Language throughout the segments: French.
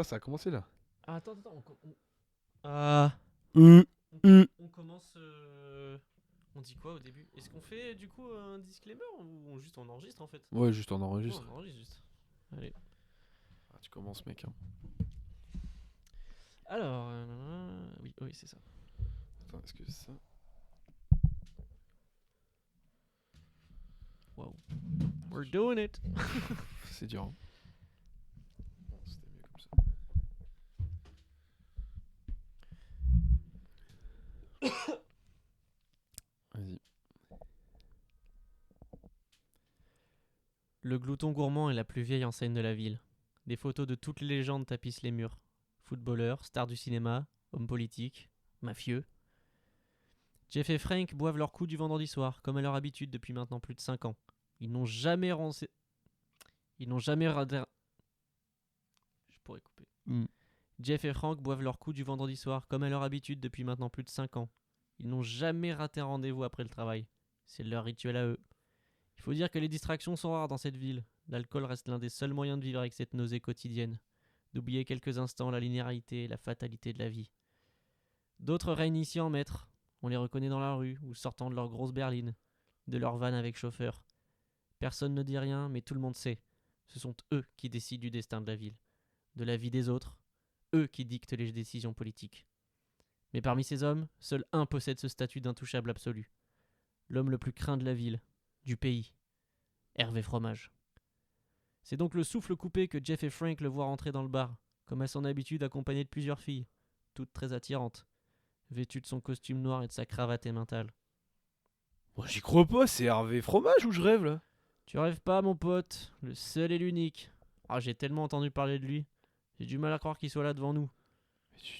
Ça a commencé là. Ah, attends. Euh, On commence. On dit quoi au début? Est-ce qu'on fait du coup un disclaimer ou juste on enregistre en fait? Ouais, juste on Ouais, enregistre. on enregistre juste. Allez. Ah, tu commences, mec. Hein. Alors, oui, c'est ça. Attends, est-ce que c'est ça? Wow. We're doing it. C'est dur. Hein. Bon, c'était mieux comme ça. Vas-y. Le glouton gourmand est la plus vieille enseigne de la ville. Des photos de toutes les légendes tapissent les murs. Footballeurs, stars du cinéma, hommes politiques, mafieux. Jeff et Frank boivent leur coup du vendredi soir, comme à leur habitude depuis maintenant plus de 5 ans. Ils n'ont jamais rancé... Ils n'ont jamais raté... Je pourrais couper. Jeff et Frank boivent leur coup du vendredi soir, comme à leur habitude depuis maintenant plus de 5 ans. Ils n'ont jamais raté un rendez-vous après le travail. C'est leur rituel à eux. Il faut dire que les distractions sont rares dans cette ville. L'alcool reste l'un des seuls moyens de vivre avec cette nausée quotidienne. D'oublier quelques instants la linéarité et la fatalité de la vie. D'autres règnent ici en maître. On les reconnaît dans la rue ou sortant de leur grosse berline, de leur van avec chauffeur. Personne ne dit rien, mais tout le monde sait. Ce sont eux qui décident du destin de la ville, de la vie des autres, eux qui dictent les décisions politiques. Mais parmi ces hommes, seul un possède ce statut d'intouchable absolu. L'homme le plus craint de la ville, du pays, Hervé Fromage. C'est donc le souffle coupé que Jeff et Frank le voient rentrer dans le bar, comme à son habitude accompagné de plusieurs filles, toutes très attirantes, vêtues de son costume noir et de sa cravate émentale. Bon, j'y crois pas, c'est Hervé Fromage ou je rêve là? Tu rêves pas, mon pote, le seul et l'unique. Ah, j'ai tellement entendu parler de lui, j'ai du mal à croire qu'il soit là devant nous.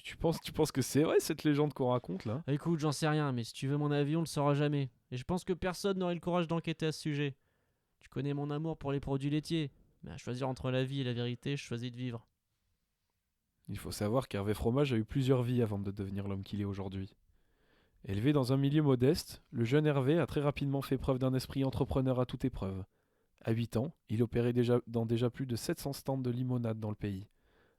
Tu penses que c'est vrai cette légende qu'on raconte là? Écoute, j'en sais rien, mais si tu veux mon avis, on le saura jamais. Et je pense que personne n'aurait le courage d'enquêter à ce sujet. Tu connais mon amour pour les produits laitiers, mais à choisir entre la vie et la vérité, je choisis de vivre. Il faut savoir qu'Hervé Fromage a eu plusieurs vies avant de devenir l'homme qu'il est aujourd'hui. Élevé dans un milieu modeste, le jeune Hervé a très rapidement fait preuve d'un esprit entrepreneur à toute épreuve. À 8 ans, il opérait déjà dans déjà plus de 700 stands de limonade dans le pays.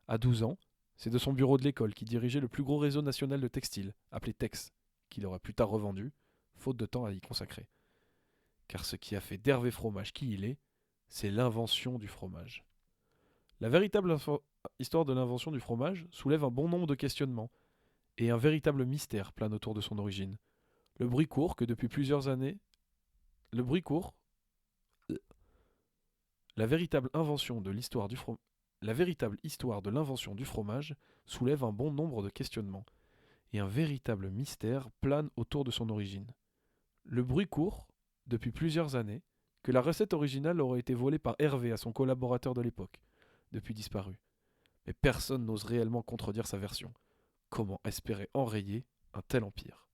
À 12 ans, c'est de son bureau de l'école qu'il dirigeait le plus gros réseau national de textiles, appelé Tex, qu'il aura plus tard revendu, faute de temps à y consacrer. Car ce qui a fait d'Hervé Fromage qui il est, c'est l'invention du fromage. La véritable histoire de l'invention du fromage soulève un bon nombre de questionnements, et un véritable mystère plane autour de son origine. Le bruit court que depuis plusieurs années, le bruit court, la véritable invention de l'histoire du fromage, la véritable histoire de l'invention du fromage soulève un bon nombre de questionnements, et un véritable mystère plane autour de son origine. Le bruit court, depuis plusieurs années, que la recette originale aurait été volée par Hervé à son collaborateur de l'époque, depuis disparu. Mais personne n'ose réellement contredire sa version. Comment espérer enrayer un tel empire?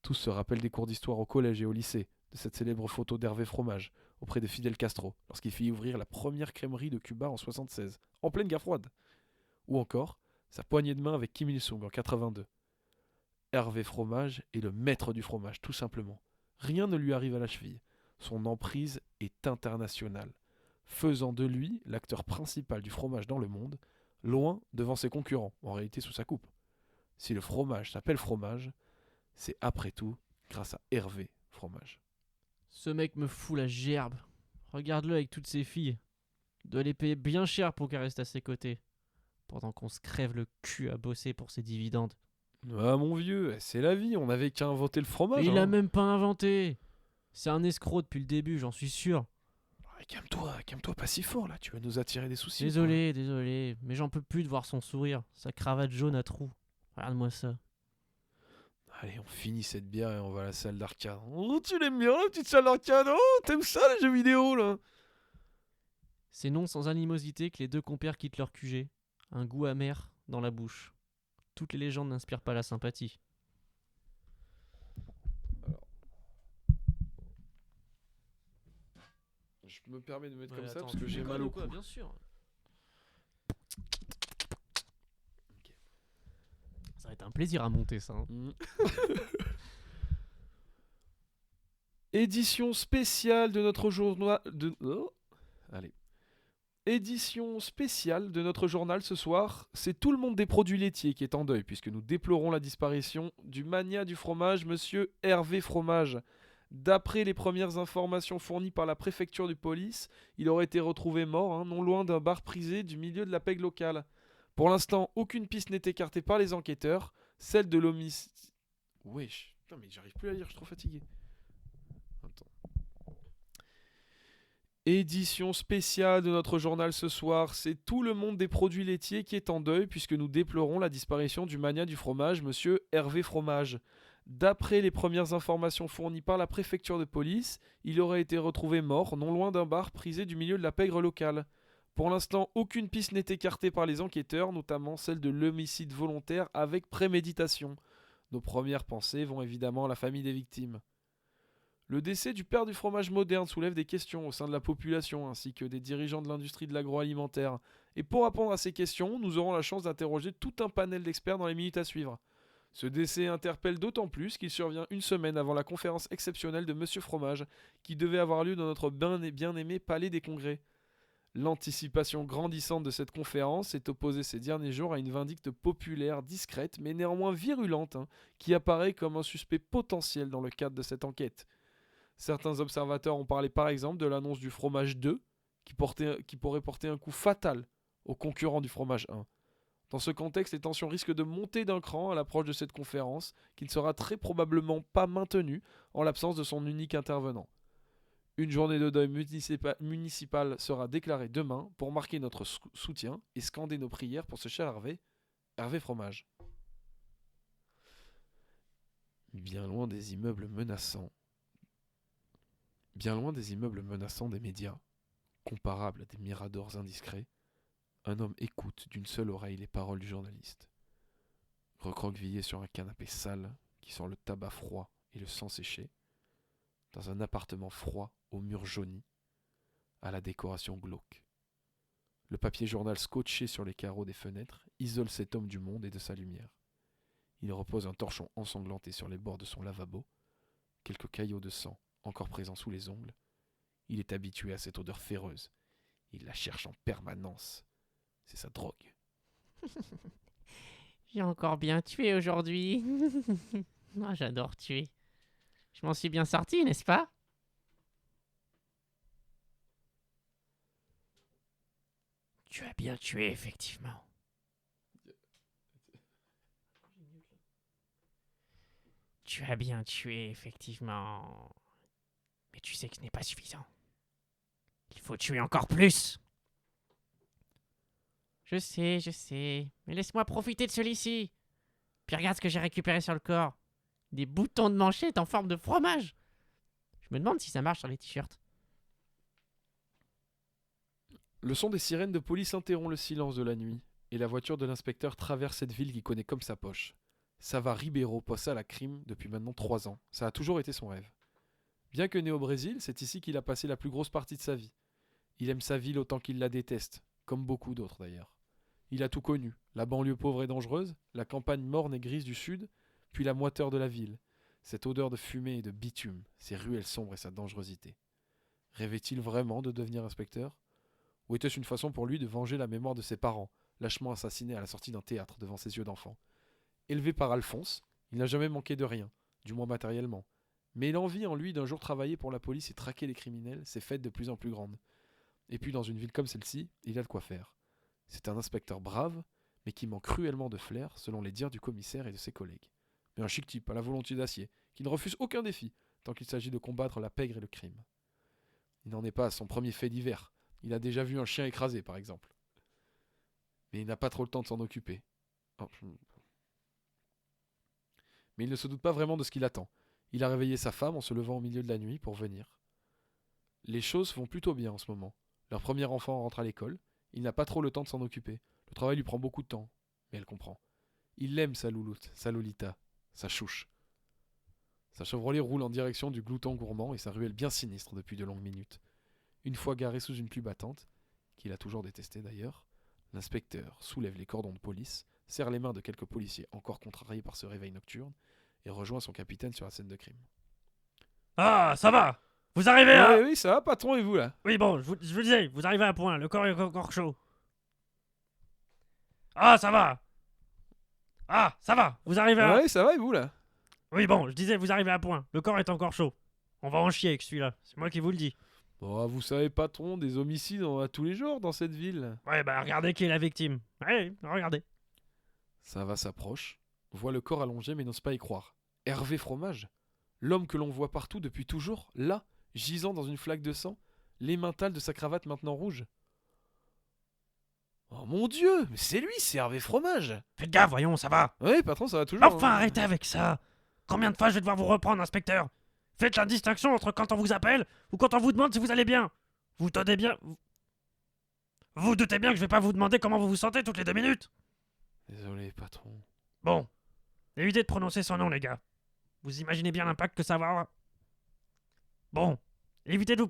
Tous se rappellent des cours d'histoire au collège et au lycée, de cette célèbre photo d'Hervé Fromage, auprès de Fidel Castro, lorsqu'il fit ouvrir la première crèmerie de Cuba en 76, en pleine guerre froide. Ou encore, sa poignée de main avec Kim Il-sung en 82. Hervé Fromage est le maître du fromage, tout simplement. Rien ne lui arrive à la cheville. Son emprise est internationale, faisant de lui l'acteur principal du fromage dans le monde, loin devant ses concurrents, en réalité sous sa coupe. Si le fromage s'appelle fromage, c'est après tout grâce à Hervé Fromage. Ce mec me fout la gerbe. Regarde-le avec toutes ses filles. Il doit les payer bien cher pour qu'elles restent à ses côtés. Pendant qu'on se crève le cul à bosser pour ses dividendes. Ah mon vieux, c'est la vie, on avait qu'à inventer le Mais fromage. il a Hein. même pas inventé. C'est un escroc depuis le début, j'en suis sûr. Calme-toi pas si fort là, tu vas nous attirer des soucis. Désolé, mais j'en peux plus de voir son sourire, sa cravate jaune à trous. Regarde-moi ça. Allez, on finit cette bière et on va à la salle d'arcade. Oh, tu l'aimes bien la petite salle d'arcade? Oh, t'aimes ça les jeux vidéo là? C'est non sans animosité que les deux compères quittent leur QG. Un goût amer dans la bouche. Toutes les légendes n'inspirent pas la sympathie. Alors, je me permets de mettre comme ça parce que j'ai mal au cou. Bien sûr. Ok. Ça va être un plaisir à monter ça. Mm. Édition spéciale de notre journal. Allez. Édition spéciale de notre journal ce soir, c'est tout le monde des produits laitiers qui est en deuil puisque nous déplorons la disparition du mania du fromage, monsieur Hervé Fromage. D'après les premières informations fournies par la préfecture de police, il aurait été retrouvé mort, non loin d'un bar prisé du milieu de la pègre locale. Pour l'instant, aucune piste n'est écartée par les enquêteurs, celle de l'homicide... Wesh, putain mais j'arrive plus à lire, je suis trop fatigué. Attends. Édition spéciale de notre journal ce soir, c'est tout le monde des produits laitiers qui est en deuil puisque nous déplorons la disparition du mania du fromage, monsieur Hervé Fromage. D'après les premières informations fournies par la préfecture de police, il aurait été retrouvé mort non loin d'un bar prisé du milieu de la pègre locale. Pour l'instant, aucune piste n'est écartée par les enquêteurs, notamment celle de l'homicide volontaire avec préméditation. Nos premières pensées vont évidemment à la famille des victimes. Le décès du père du fromage moderne soulève des questions au sein de la population ainsi que des dirigeants de l'industrie de l'agroalimentaire. Et pour répondre à ces questions, nous aurons la chance d'interroger tout un panel d'experts dans les minutes à suivre. Ce décès interpelle d'autant plus qu'il survient une semaine avant la conférence exceptionnelle de Monsieur Fromage qui devait avoir lieu dans notre bien-aimé Palais des Congrès. L'anticipation grandissante de cette conférence est opposée ces derniers jours à une vindicte populaire, discrète mais néanmoins virulente, qui apparaît comme un suspect potentiel dans le cadre de cette enquête. Certains observateurs ont parlé par exemple de l'annonce du fromage 2 qui pourrait porter un coup fatal aux concurrents du fromage 1. Dans ce contexte, les tensions risquent de monter d'un cran à l'approche de cette conférence qui ne sera très probablement pas maintenue en l'absence de son unique intervenant. Une journée de deuil municipal sera déclarée demain pour marquer notre soutien et scander nos prières pour ce cher Hervé Fromage. Bien loin des immeubles menaçants des médias, comparables à des miradors indiscrets, un homme écoute d'une seule oreille les paroles du journaliste. Recroquevillé sur un canapé sale qui sent le tabac froid et le sang séché, dans un appartement froid aux murs jaunis, à la décoration glauque. Le papier journal scotché sur les carreaux des fenêtres isole cet homme du monde et de sa lumière. Il repose un torchon ensanglanté sur les bords de son lavabo, quelques caillots de sang encore présents sous les ongles. Il est habitué à cette odeur féreuse. Il la cherche en permanence. C'est sa drogue. J'ai encore bien tué aujourd'hui. Moi, j'adore tuer. Je m'en suis bien sorti, n'est-ce pas? Tu as bien tué, effectivement. Tu as bien tué, effectivement. Mais tu sais que ce n'est pas suffisant. Il faut tuer encore plus. Je sais. Mais laisse-moi profiter de celui-ci. Puis regarde ce que j'ai récupéré sur le corps. Des boutons de manchette en forme de fromage. Je me demande si ça marche sur les t-shirts. Le son des sirènes de police interrompt le silence de la nuit, et la voiture de l'inspecteur traverse cette ville qu'il connaît comme sa poche. Sava Ribeiro possa la crime depuis maintenant 3 ans. Ça a toujours été son rêve. Bien que né au Brésil, c'est ici qu'il a passé la plus grosse partie de sa vie. Il aime sa ville autant qu'il la déteste, comme beaucoup d'autres d'ailleurs. Il a tout connu, la banlieue pauvre et dangereuse, la campagne morne et grise du sud, puis la moiteur de la ville, cette odeur de fumée et de bitume, ses ruelles sombres et sa dangerosité. Rêvait-il vraiment de devenir inspecteur ? Ou était-ce une façon pour lui de venger la mémoire de ses parents, lâchement assassinés à la sortie d'un théâtre devant ses yeux d'enfant ? Élevé par Alphonse, il n'a jamais manqué de rien, du moins matériellement. Mais l'envie en lui d'un jour travailler pour la police et traquer les criminels s'est faite de plus en plus grande. Et puis dans une ville comme celle-ci, il a de quoi faire. C'est un inspecteur brave, mais qui manque cruellement de flair, selon les dires du commissaire et de ses collègues. Mais un chic type à la volonté d'acier, qui ne refuse aucun défi, tant qu'il s'agit de combattre la pègre et le crime. Il n'en est pas à son premier fait divers. Il a déjà vu un chien écrasé, par exemple. Mais il n'a pas trop le temps de s'en occuper. Mais il ne se doute pas vraiment de ce qu'il attend. Il a réveillé sa femme en se levant au milieu de la nuit pour venir. Les choses vont plutôt bien en ce moment. Leur premier enfant rentre à l'école. Il n'a pas trop le temps de s'en occuper. Le travail lui prend beaucoup de temps. Mais elle comprend. Il aime sa louloute, sa Lolita, sa chouche. Sa Chevrolet roule en direction du glouton gourmand et sa ruelle bien sinistre depuis de longues minutes. Une fois garé sous une pluie battante, qu'il a toujours détesté d'ailleurs, l'inspecteur soulève les cordons de police, serre les mains de quelques policiers encore contrariés par ce réveil nocturne et rejoint son capitaine sur la scène de crime. Ah, ça va! Vous arrivez à... Oui, ça va, patron, et vous, là? Oui, bon, je vous disais, vous arrivez à point, le corps est encore chaud. Ah, ça va. Ah, ça va, vous arrivez à... Ouais, ça va, et vous, là? Oui, bon, je disais, vous arrivez à point, le corps est encore chaud. On va en chier avec celui-là, c'est moi qui vous le dis. Bon, vous savez, patron, des homicides, on en a tous les jours dans cette ville. Ouais, bah regardez qui est la victime. Ouais, regardez. Ça va s'approche, voit le corps allongé mais n'ose pas y croire. Hervé Fromage, l'homme que l'on voit partout depuis toujours, là, gisant dans une flaque de sang, l'émental de sa cravate maintenant rouge. Oh mon Dieu, mais c'est lui, c'est Hervé Fromage. Faites gaffe, voyons, ça va. Oui, patron, ça va toujours. Enfin, hein. arrêtez avec ça. Combien de fois je vais devoir vous reprendre, inspecteur? Faites la distinction entre quand on vous appelle ou quand on vous demande si vous allez bien. Vous tenez bien... Vous doutez bien que je vais pas vous demander comment vous vous sentez toutes les 2 minutes. Désolé, patron. Bon, évitez de prononcer son nom, les gars. Vous imaginez bien l'impact que ça va avoir. Bon, évitez de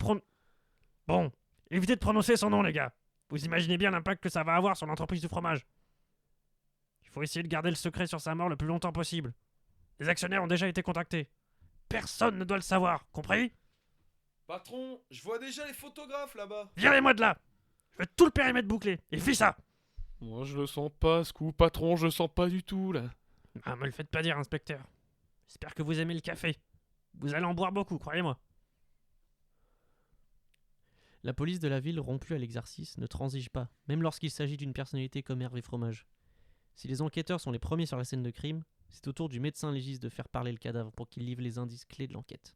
prononcer son nom, les gars. Vous imaginez bien l'impact que ça va avoir sur l'entreprise du fromage. Il faut essayer de garder le secret sur sa mort le plus longtemps possible. Les actionnaires ont déjà été contactés. Personne ne doit le savoir, compris? Patron, je vois déjà les photographes là-bas. Virez-moi de là. Je veux tout le périmètre bouclé. Et fis ça. Moi, je le sens pas, ce coup, patron, je le sens pas du tout, là. Ah, me le faites pas dire, inspecteur. J'espère que vous aimez le café. Vous allez en boire beaucoup, croyez-moi. La police de la ville, rompue à l'exercice, ne transige pas, même lorsqu'il s'agit d'une personnalité comme Hervé Fromage. Si les enquêteurs sont les premiers sur la scène de crime, c'est au tour du médecin légiste de faire parler le cadavre pour qu'il livre les indices clés de l'enquête.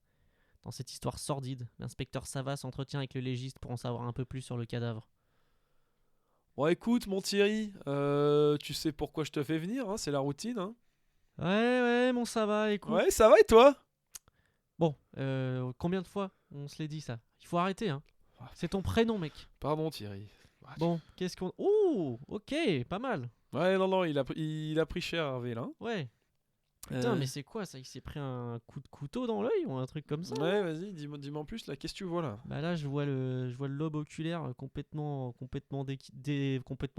Dans cette histoire sordide, l'inspecteur Savas s'entretient avec le légiste pour en savoir un peu plus sur le cadavre. Bon, écoute, mon Thierry, tu sais pourquoi je te fais venir, hein, c'est la routine, hein. Ouais, mon Savas, écoute. Ouais, ça va et toi? Bon, combien de fois on se l'est dit ça? Il faut arrêter, hein. C'est ton prénom, mec. Pardon, Thierry. Bon, qu'est-ce qu'on... Ouh, ok, pas mal. Ouais, non, il a pris cher, Hervé, là. Ouais. Putain, mais c'est quoi ça? Il s'est pris un coup de couteau dans l'œil ou un truc comme ça? Ouais, vas-y, dis-moi en plus, là, qu'est-ce que tu vois, là? Bah là, je vois le lobe oculaire complètement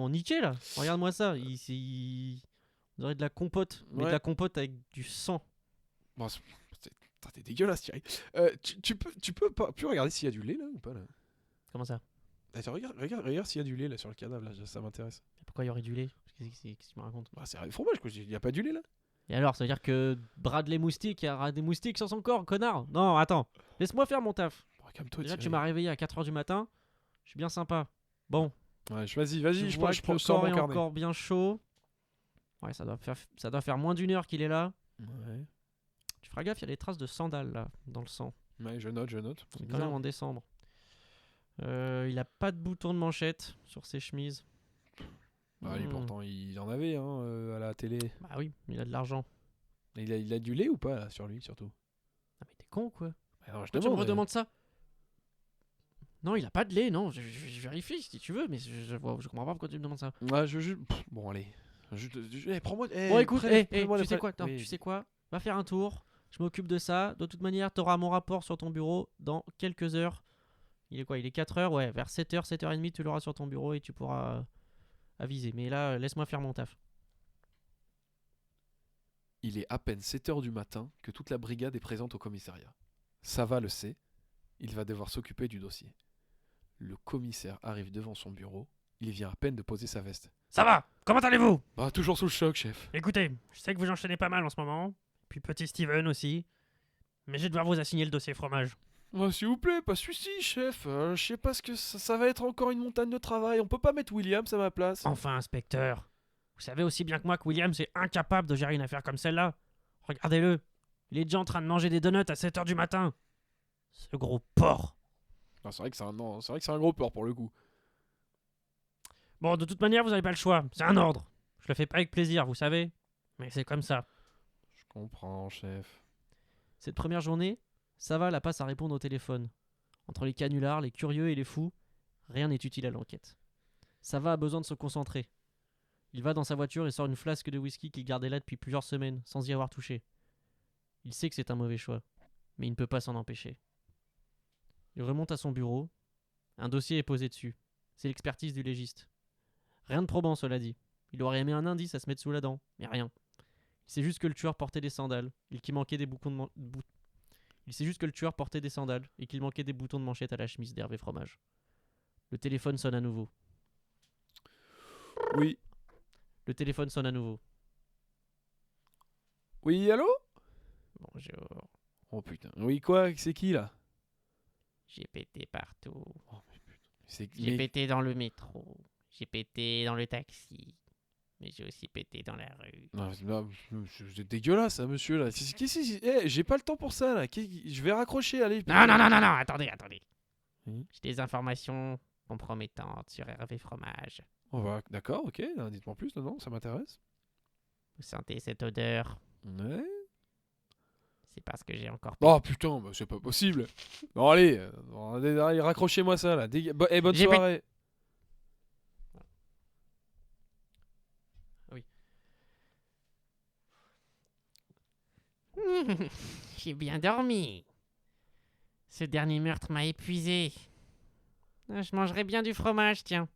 niqué, là. Regarde-moi ça. On dirait de la compote. Mais de Ouais. la compote avec du sang. Bon, putain, t'es dégueulasse, Thierry. Tu peux pas plus regarder s'il y a du lait, là, ou pas, là? Comment ça? Attends, regarde s'il y a du lait, là, sur le cadavre, là, ça m'intéresse. Pourquoi il y aurait du lait? Qu'est-ce que tu me racontes? Bah, c'est Hervé Fromage, quoi, il y a pas du lait, là? Et alors, ça veut dire que Bradley Moustique a des moustiques sur son corps, connard? Non, attends. Laisse-moi faire mon taf. Bon, calme-toi, Déjà, Thierry. tu m'as réveillé à 4h du matin. Je suis bien sympa. Bon. Ouais, vas-y, Je vois je que le sors corps mon est carnet. encore bien chaud. Ouais, ça doit faire moins d'1 heure qu'il est là. Ouais. Tu feras gaffe, il y a des traces de sandales là, dans le sang. Ouais, je note. On C'est est quand même bizarre. en décembre. Il a pas de bouton de manchette sur ses chemises. Bah, lui, pourtant, il en avait, hein, à la télé. Bah oui, il a de l'argent. Il a du lait ou pas, là, sur lui, surtout? Ah mais t'es con quoi? Bah, non, je Pourquoi tu me demande. redemandes ça? Non, il a pas de lait, non. Je vérifie si tu veux, mais je comprends pas pourquoi tu me demandes ça. Ouais, bon, allez. Prends-moi. Bon, écoute, prends-moi tu la sais pré- quoi? Attends, oui. tu sais quoi? Va faire un tour. Je m'occupe de ça. De toute manière, t'auras mon rapport sur ton bureau dans quelques heures. Il est quoi? Il est 4h? Ouais, vers 7h, 7h30, tu l'auras sur ton bureau et tu pourras aviser. Mais là, laisse-moi faire mon taf. Il est à peine 7h du matin que toute la brigade est présente au commissariat. Sava le sait. Il va devoir s'occuper du dossier. Le commissaire arrive devant son bureau. Il vient à peine de poser sa veste. Ça va? Comment allez-vous? Bah, toujours sous le choc, chef. Écoutez, je sais que vous enchaînez pas mal en ce moment. Puis petit Steven aussi. Mais je vais devoir vous assigner le dossier fromage. Bah, s'il vous plaît, pas celui-ci, chef. Je sais pas ce que ça va être encore une montagne de travail. On peut pas mettre Williams à ma place. Enfin, inspecteur. Vous savez aussi bien que moi que Williams est incapable de gérer une affaire comme celle-là. Regardez-le. Il est déjà en train de manger des donuts à 7h du matin. Ce gros porc. Ah, c'est vrai que c'est un gros porc pour le coup. Bon, de toute manière, vous n'avez pas le choix. C'est un ordre. Je le fais pas avec plaisir, vous savez. Mais c'est comme ça. Je comprends, chef. Cette première journée, Sava la passe à répondre au téléphone. Entre les canulars, les curieux et les fous, rien n'est utile à l'enquête. Sava a besoin de se concentrer. Il va dans sa voiture et sort une flasque de whisky qu'il gardait là depuis plusieurs semaines, sans y avoir touché. Il sait que c'est un mauvais choix, mais il ne peut pas s'en empêcher. Il remonte à son bureau. Un dossier est posé dessus. C'est l'expertise du légiste. Rien de probant, cela dit. Il aurait aimé un indice à se mettre sous la dent, mais rien. Il sait juste que le tueur portait des sandales, et qu'il manquait des boutons Il sait juste que le tueur portait des sandales et qu'il manquait des boutons de manchette à la chemise d'Hervé Fromage. Le téléphone sonne à nouveau. Oui. Le téléphone sonne à nouveau. Oui, allô? Bonjour. Oh putain. Oui, quoi? C'est qui là? J'ai pété partout. Oh, mais putain. C'est J'ai mais- pété dans le métro. J'ai pété dans le taxi. Mais j'ai aussi pété dans la rue. Non, c'est dégueulasse, hein, monsieur là. J'ai pas le temps pour ça là. Je vais raccrocher, allez. Non, non, non, non, non, attendez. Oui. J'ai des informations compromettantes sur Hervé Fromage. D'accord, ok. Dites-moi plus, non, ça m'intéresse. Vous sentez cette odeur? Ouais. C'est parce que j'ai encore Oh putain, bah, c'est pas possible. Bon, allez, raccrochez-moi ça là. Bonne J'ai soirée. J'ai bien dormi. Ce dernier meurtre m'a épuisé. Je mangerais bien du fromage, tiens.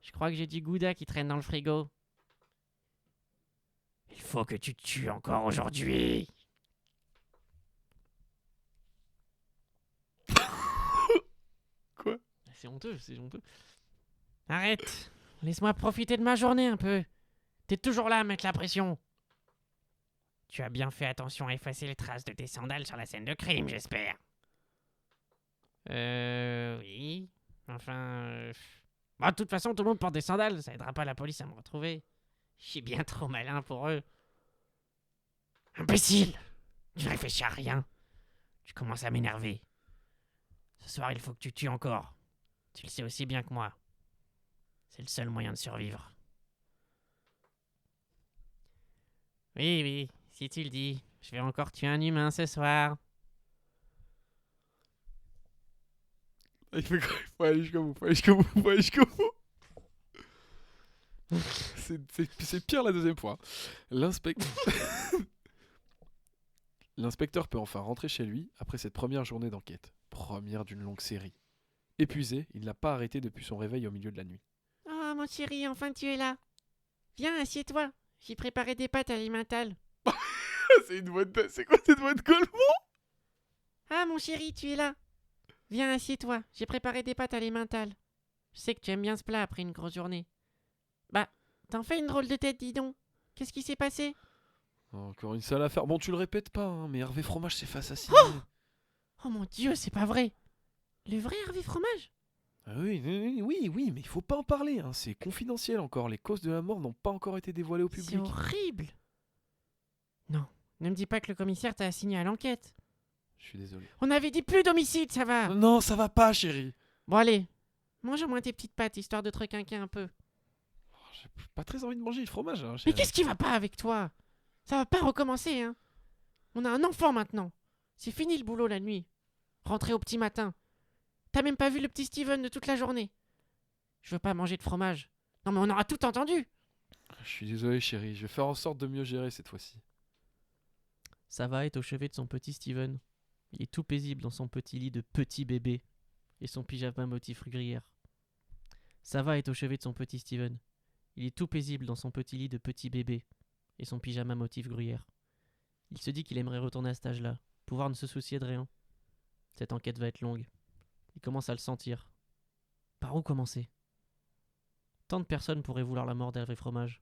Je crois que j'ai du gouda qui traîne dans le frigo. Il faut que tu te tues encore aujourd'hui. Quoi? C'est honteux, c'est honteux. Arrête. Laisse-moi profiter de ma journée un peu. T'es toujours là à mettre la pression. Tu as bien fait attention à effacer les traces de tes sandales sur la scène de crime, j'espère. Oui. Enfin... Bon, de toute façon, tout le monde porte des sandales. Ça aidera pas la police à me retrouver. Je suis bien trop malin pour eux. Imbécile! Tu réfléchis à rien. Tu commences à m'énerver. Ce soir, il faut que tu tues encore. Tu le sais aussi bien que moi. C'est le seul moyen de survivre. Oui, si tu le dis. Je vais encore tuer un humain ce soir. Il faut aller jusqu'au bout, faut aller jusqu'au bout. C'est pire la deuxième fois. L'inspecteur peut enfin rentrer chez lui après cette première journée d'enquête. Première d'une longue série. Épuisé, il n'a pas arrêté depuis son réveil au milieu de la nuit. Oh, mon chéri, enfin tu es là. Viens, assieds-toi. J'ai préparé des pâtes alimentales. C'est quoi cette voix de Golemont? Ah, mon chéri, tu es là. Viens, assieds-toi. J'ai préparé des pâtes alimentales. Je sais que tu aimes bien ce plat après une grosse journée. Bah, t'en fais une drôle de tête, dis donc. Qu'est-ce qui s'est passé? Encore une sale affaire. Bon, tu le répètes pas, hein, mais Hervé Fromage s'est fait assassiner. Oh mon Dieu, c'est pas vrai. Le vrai Hervé Fromage? Ah oui, mais il faut pas en parler. Hein, c'est confidentiel encore. Les causes de la mort n'ont pas encore été dévoilées au C'est public. horrible. Non, ne me dis pas que le commissaire t'a assigné à l'enquête. Je suis désolé. On avait dit plus d'homicide, ça va. Non, ça va pas, chérie. Bon allez, mange au moins tes petites pâtes, histoire de te requinquer un peu. J'ai pas très envie de manger du fromage. Hein, Mais chérie. qu'est-ce qui va pas avec toi? Ça va pas recommencer, hein. On a un enfant maintenant. C'est fini le boulot la nuit. Rentrer au petit matin. T'as même pas vu le petit Steven de toute la journée. Je veux pas manger de fromage. Non mais on aura tout entendu. Je suis désolé, chérie. Je vais faire en sorte de mieux gérer cette fois-ci. Sava est au chevet de son petit Steven. Il est tout paisible dans son petit lit de petit bébé et son pyjama motif gruyère. Sava est au chevet de son petit Steven. Il est tout paisible dans son petit lit de petit bébé et son pyjama motif gruyère. Il se dit qu'il aimerait retourner à cet âge-là, pouvoir ne se soucier de rien. Cette enquête va être longue. Il commence à le sentir. Par où commencer? Tant de personnes pourraient vouloir la mort d'Hervé Fromage.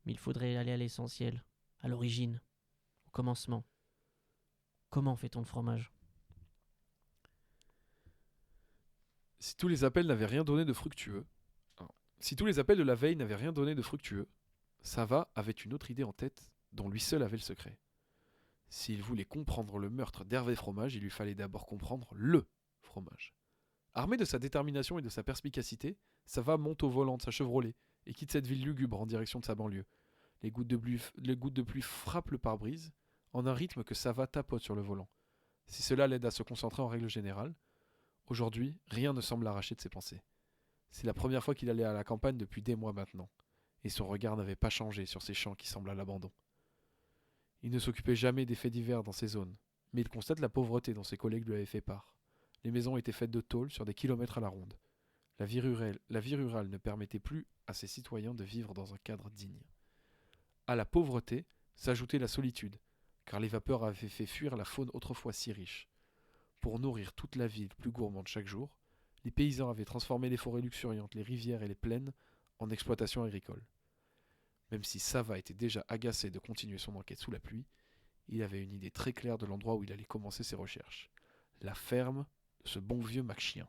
Mais il faudrait aller à l'essentiel, à l'origine, au commencement. Comment fait-on le fromage? Si tous les appels n'avaient rien donné de fructueux, si tous les appels de la veille n'avaient rien donné de fructueux, Sava avait une autre idée en tête dont lui seul avait le secret. S'il voulait comprendre le meurtre d'Hervé Fromage, il lui fallait d'abord comprendre le fromage. Armé de sa détermination et de sa perspicacité, Sava monte au volant de sa Chevrolet et quitte cette ville lugubre en direction de sa banlieue. Les gouttes de pluie frappent le pare-brise en un rythme que Sava tapote sur le volant. Si cela l'aide à se concentrer en règle générale, aujourd'hui, rien ne semble l'arracher de ses pensées. C'est la première fois qu'il allait à la campagne depuis des mois maintenant, et son regard n'avait pas changé sur ces champs qui semblent à l'abandon. Il ne s'occupait jamais des faits divers dans ces zones, mais il constate la pauvreté dont ses collègues lui avaient fait part. Les maisons étaient faites de tôle sur des kilomètres à la ronde. La vie rurale ne permettait plus à ses citoyens de vivre dans un cadre digne. À la pauvreté s'ajoutait la solitude, car les vapeurs avaient fait fuir la faune autrefois si riche. Pour nourrir toute la ville plus gourmande chaque jour, les paysans avaient transformé les forêts luxuriantes, les rivières et les plaines en exploitation agricole. Même si Sava était déjà agacé de continuer son enquête sous la pluie, il avait une idée très claire de l'endroit où il allait commencer ses recherches. La ferme de ce bon vieux Mac-Chien.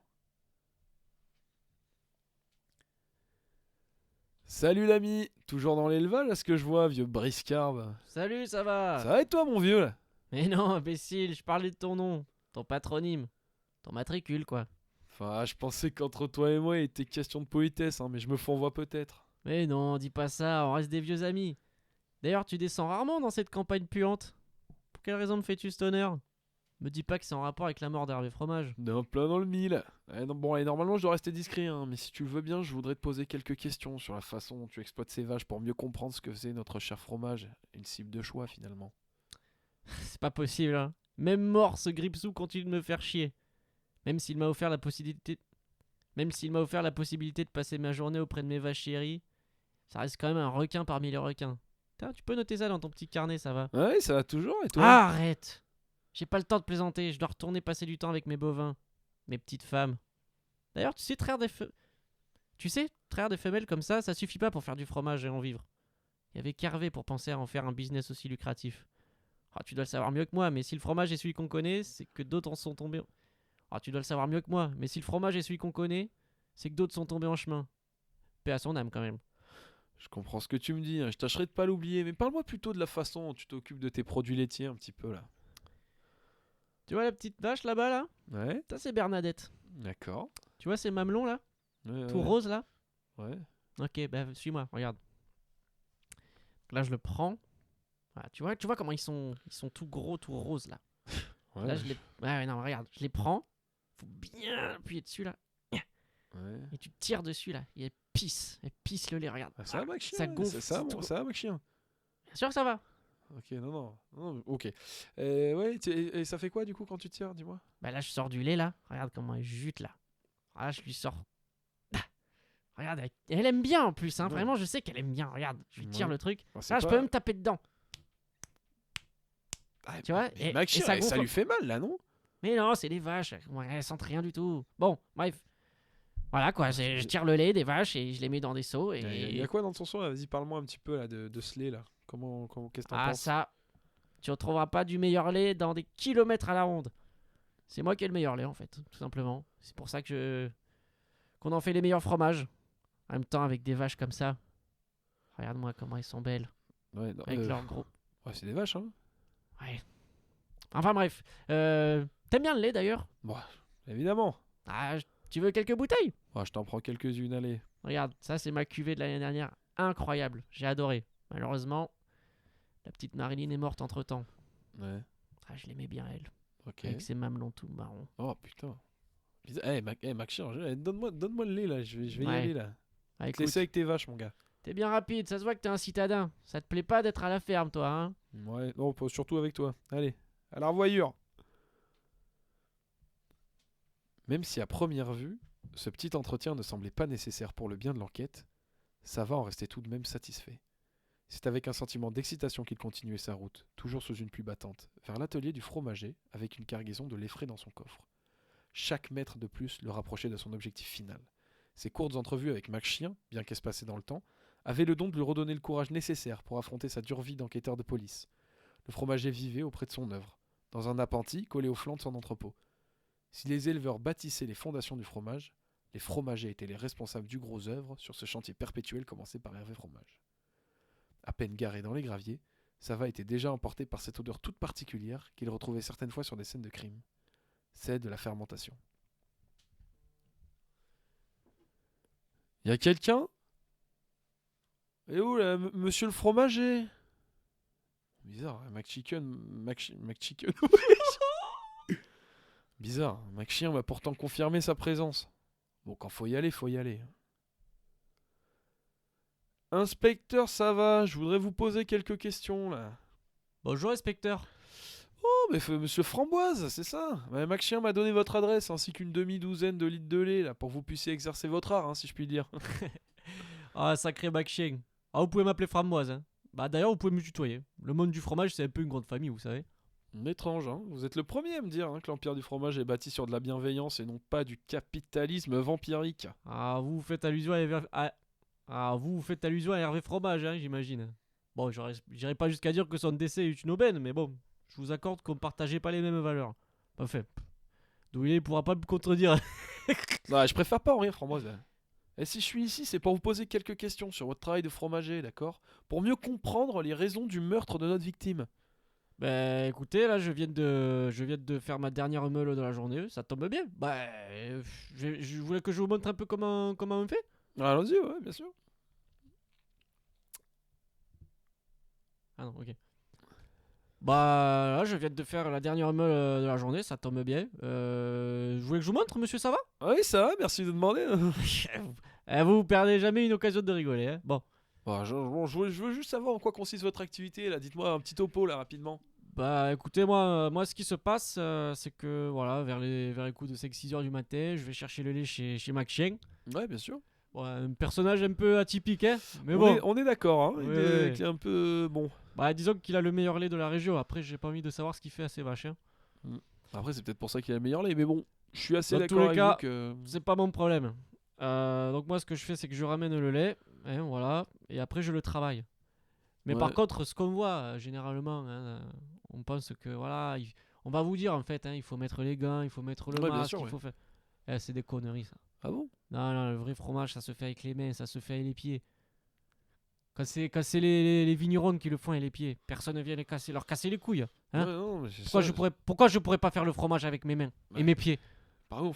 Salut l'ami, toujours dans l'élevage à ce que je vois, vieux briscarde. Salut, ça va? Ça va et toi mon vieux là? Mais non, imbécile, je parlais de ton nom, ton patronyme, ton matricule, quoi. Enfin, je pensais qu'entre toi et moi il était question de politesse, hein, mais je me fourvoie peut-être. Mais non, dis pas ça, on reste des vieux amis. D'ailleurs, tu descends rarement dans cette campagne puante. Pour quelle raison me fais-tu cet honneur? Me dis pas que c'est en rapport avec la mort d'Hervé Fromage. D'un plein dans le mille. Non, bon, allez, normalement je dois rester discret, hein, mais si tu le veux bien, je voudrais te poser quelques questions sur la façon dont tu exploites ces vaches pour mieux comprendre ce que c'est notre cher fromage, une cible de choix finalement. C'est pas possible, hein. Même mort, ce Gripsou continue de me faire chier. Même s'il m'a offert la possibilité de passer ma journée auprès de mes vaches chéries, ça reste quand même un requin parmi les requins. Tiens, tu peux noter ça dans ton petit carnet, ça va. Ouais, ça va toujours et toi? Arrête! J'ai pas le temps de plaisanter, je dois retourner passer du temps avec mes bovins, mes petites femmes. D'ailleurs, tu sais, traire des femelles comme ça suffit pas pour faire du fromage et en vivre. Il y avait qu'Hervé pour penser à en faire un business aussi lucratif. Ah, tu dois le savoir mieux que moi, mais si le fromage est celui qu'on connaît, c'est que d'autres en sont tombés. Ah, tu dois le savoir mieux que moi, mais si le fromage est celui qu'on connaît, c'est que d'autres sont tombés en chemin. Paix à son âme quand même. Je comprends ce que tu me dis, hein, je tâcherai de pas l'oublier, mais parle-moi plutôt de la façon dont tu t'occupes de tes produits laitiers un petit peu là. Tu vois la petite vache là-bas là? Ouais, Ça c'est Bernadette. d'accord. Tu vois ces mamelons là? Ouais, Tout ouais. rose là? Ouais. Ok, bah suis-moi, regarde. Là je le prends. Voilà, tu vois comment ils sont tout gros, tout roses là. Ouais, Là je les. Ouais, non, regarde, je les prends. Faut bien appuyer dessus là. ouais. Et tu tires dessus là. Et elle pisse le lait, regarde. Ah, ça va, Mac-Chien? Ça gonfle. Ça, c'est tout- ça va, Mac-Chien? Bien sûr que ça va. Ok, non, ok. Ouais, et ça fait quoi du coup quand tu tires, dis-moi? Bah là je sors du lait là. Regarde comment elle jute là. Ah, là je lui sors. Ah, regarde, elle aime bien en plus. Hein. Ouais. Vraiment, je sais qu'elle aime bien. Regarde, je lui tire Ouais. le truc. Enfin, c'est Là, je pas- peux même taper dedans. Ah, Tu vois, mais et Mac-Chien, ça ça gonfle. lui fait mal là, non? Mais non, c'est des vaches. Ouais, elles sentent rien du tout. Bon, bref. Voilà quoi, je tire le lait des vaches et je les mets dans des seaux. Il y Et a quoi dans ton son là? Vas-y, parle-moi un petit peu là de ce lait là. Qu'est-ce que t'en ah, penses? ça, tu retrouveras pas du meilleur lait dans des kilomètres à la ronde. C'est moi qui ai le meilleur lait en fait, tout simplement. C'est pour ça qu'on en fait les meilleurs fromages. En même temps, avec des vaches comme ça. Regarde-moi comment elles sont belles. Ouais, non, Avec leurs gros. ouais, c'est des vaches, hein? Ouais. Enfin bref. T'aimes bien le lait d'ailleurs? Bon, évidemment. Ah, tu veux quelques bouteilles? Ouais, je t'en prends quelques-unes, allez. Regarde, ça c'est ma cuvée de l'année dernière. Incroyable, j'ai adoré. Malheureusement, la petite Marilyn est morte entre temps. Ouais, Ah, je l'aimais bien elle. ok. Avec ses mamelons tout marrons. Oh putain. Mac-Chien, donne-moi le lait là, je vais y Ouais. aller là. Ah, Te écoute, laisser avec tes vaches, mon gars. t'es bien rapide, ça se voit que t'es un citadin. Ça te plaît pas d'être à la ferme, toi, hein? Ouais, non, surtout avec toi. Allez, à la revoyure. Même si à première vue, ce petit entretien ne semblait pas nécessaire pour le bien de l'enquête, Sava en restait tout de même satisfait. C'est avec un sentiment d'excitation qu'il continuait sa route, toujours sous une pluie battante, vers l'atelier du fromager avec une cargaison de lait frais dans son coffre. Chaque mètre de plus le rapprochait de son objectif final. Ses courtes entrevues avec Mac-Chien, bien qu'espacées dans le temps, avaient le don de lui redonner le courage nécessaire pour affronter sa dure vie d'enquêteur de police. Le fromager vivait auprès de son œuvre, dans un appentis collé au flanc de son entrepôt. Si les éleveurs bâtissaient les fondations du fromage, les fromagers étaient les responsables du gros œuvre sur ce chantier perpétuel commencé par Hervé Fromage. À peine garé dans les graviers, Sava était déjà emporté par cette odeur toute particulière qu'il retrouvait certaines fois sur des scènes de crime. C'est de la fermentation. Y a quelqu'un? Et où là, monsieur le fromager? Bizarre, McChicken. Bizarre, Mac-Chien m'a pourtant confirmé sa présence. Bon, quand faut y aller, faut y aller. Inspecteur, ça va, je voudrais vous poser quelques questions là. Bonjour, inspecteur. Oh, mais monsieur Framboise, c'est ça. Mac-Chien m'a donné votre adresse ainsi qu'une demi-douzaine de litres de lait là, pour que vous puissiez exercer votre art, hein, si je puis dire. Ah, sacré Mac-Chien. Ah, vous pouvez m'appeler Framboise, hein. Bah d'ailleurs, vous pouvez me tutoyer. Le monde du fromage, c'est un peu une grande famille, vous savez. Étrange, hein. Vous êtes le premier à me dire que l'Empire du fromage est bâti sur de la bienveillance et non pas du capitalisme vampirique. Ah, vous faites allusion à vous faites allusion à Hervé Fromage, hein, j'imagine. Bon, j'irai pas jusqu'à dire que son décès est une aubaine, mais bon, je vous accorde qu'on partageait pas les mêmes valeurs. Enfin, d'où il pourra pas me contredire. Bah, je préfère pas en rire, Framboise. Et si je suis ici, c'est pour vous poser quelques questions sur votre travail de fromager, d'accord? Pour mieux comprendre les raisons du meurtre de notre victime. Bah écoutez, là je viens de faire ma dernière meule de la journée, ça tombe bien. Bah je voulais que je vous montre un peu comment on fait. Allons-y, ouais, bien sûr. Ah non, ok. Bah là je viens de faire la dernière meule de la journée, ça tombe bien. Je voulais que je vous montre, monsieur, ça va? Ah oui, ça va, merci de demander. Vous perdez jamais une occasion de rigoler, hein. Bon. Bah, je veux juste savoir en quoi consiste votre activité, là. Dites-moi un petit topo, là, rapidement. Bah écoutez, moi ce qui se passe, c'est que voilà, vers les coups de 5-6 heures du matin, je vais chercher le lait chez Mac Chien. Ouais, bien sûr. Bon, un personnage un peu atypique, hein, mais on bon. est, on est d'accord, hein. Ouais, Il est un peu bon. Bah disons qu'il a le meilleur lait de la région. Après, j'ai pas envie de savoir ce qu'il fait à ses vaches, hein. Après, c'est peut-être pour ça qu'il a le meilleur lait, mais bon, je suis assez Dans tous d'accord les avec cas, vous que. C'est pas mon problème. Donc moi, ce que je fais, c'est que je ramène le lait, hein, voilà, et après je le travaille. Mais Ouais. par contre, ce qu'on voit généralement, hein, on pense que voilà, on va vous dire en fait, hein, il faut mettre les gants, il faut mettre le Ouais, bien masque, sûr, il ouais. faut faire. C'est des conneries, ça. Ah bon? Non, non, le vrai fromage, ça se fait avec les mains, ça se fait avec les pieds. Quand c'est les vignerons qui le font avec les pieds, personne ne vient leur casser les couilles. Hein. Ouais, non, mais c'est Pourquoi ça. je pourrais pas faire le fromage avec mes mains Ouais. et mes pieds? Pardon,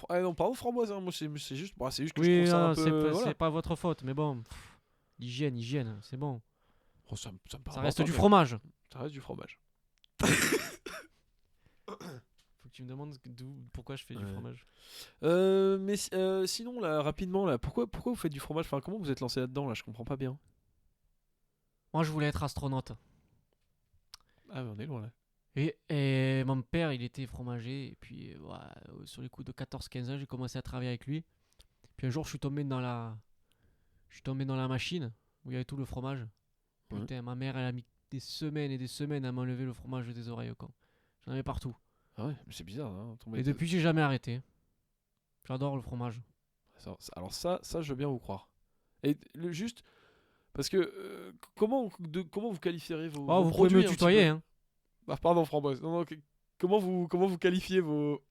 Framboise, hein. Moi, c'est juste que je Oui, trouve ça non, un peu. Voilà. c'est pas votre faute, mais bon, l'hygiène, c'est bon. Oh, ça me paraît Ça reste pas, du mais fromage. Ça reste du fromage. Faut que tu me demandes pourquoi je fais du Ouais. fromage. Sinon, là, rapidement, là, pourquoi vous faites du fromage? Enfin, comment vous êtes lancé là-dedans, là? Je comprends pas bien. Moi, je voulais être astronaute. Ah, mais on est loin, là. Et mon père, il était fromager. Et puis, sur les coups de 14-15 ans, j'ai commencé à travailler avec lui. Puis un jour, je suis tombé dans la machine où il y avait tout le fromage. Ouais. Putain, ma mère, elle a mis des semaines et des semaines à m'enlever le fromage des oreilles, con. J'en avais partout. Ah ouais, mais c'est bizarre, hein. Et depuis, j'ai jamais arrêté. J'adore le fromage. Alors ça, je veux bien vous croire. Et juste, parce que comment vous qualifierez vos Oh, vous pouvez produits me un petit tutoyer, peu? hein. Ah, pardon, Framboise. Non, non, comment vous qualifiez vos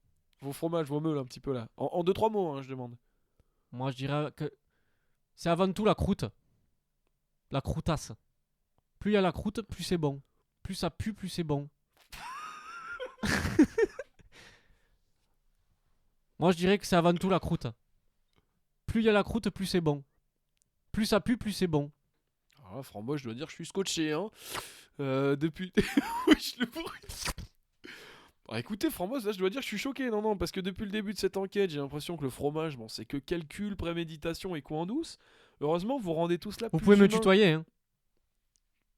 fromages, vos meules un petit peu là? En 2-3 mots, hein, je demande. Moi, je dirais que c'est avant tout la croûte. La croûtasse. Plus il y a la croûte, plus c'est bon. Plus ça pue, plus c'est bon. Moi, je dirais que c'est avant tout la croûte. Plus il y a la croûte, plus c'est bon. Plus ça pue, plus c'est bon. Alors là, Framboise, je dois dire que je suis scotché, hein. Depuis. Wesh, le bruit. Bah, écoutez, Framboise, là, je dois dire que je suis choqué. Non, parce que depuis le début de cette enquête, j'ai l'impression que le fromage, bon, c'est que calcul, préméditation et coup en douce. Heureusement, vous rendez tout cela Vous plus pouvez me humain. tutoyer, hein.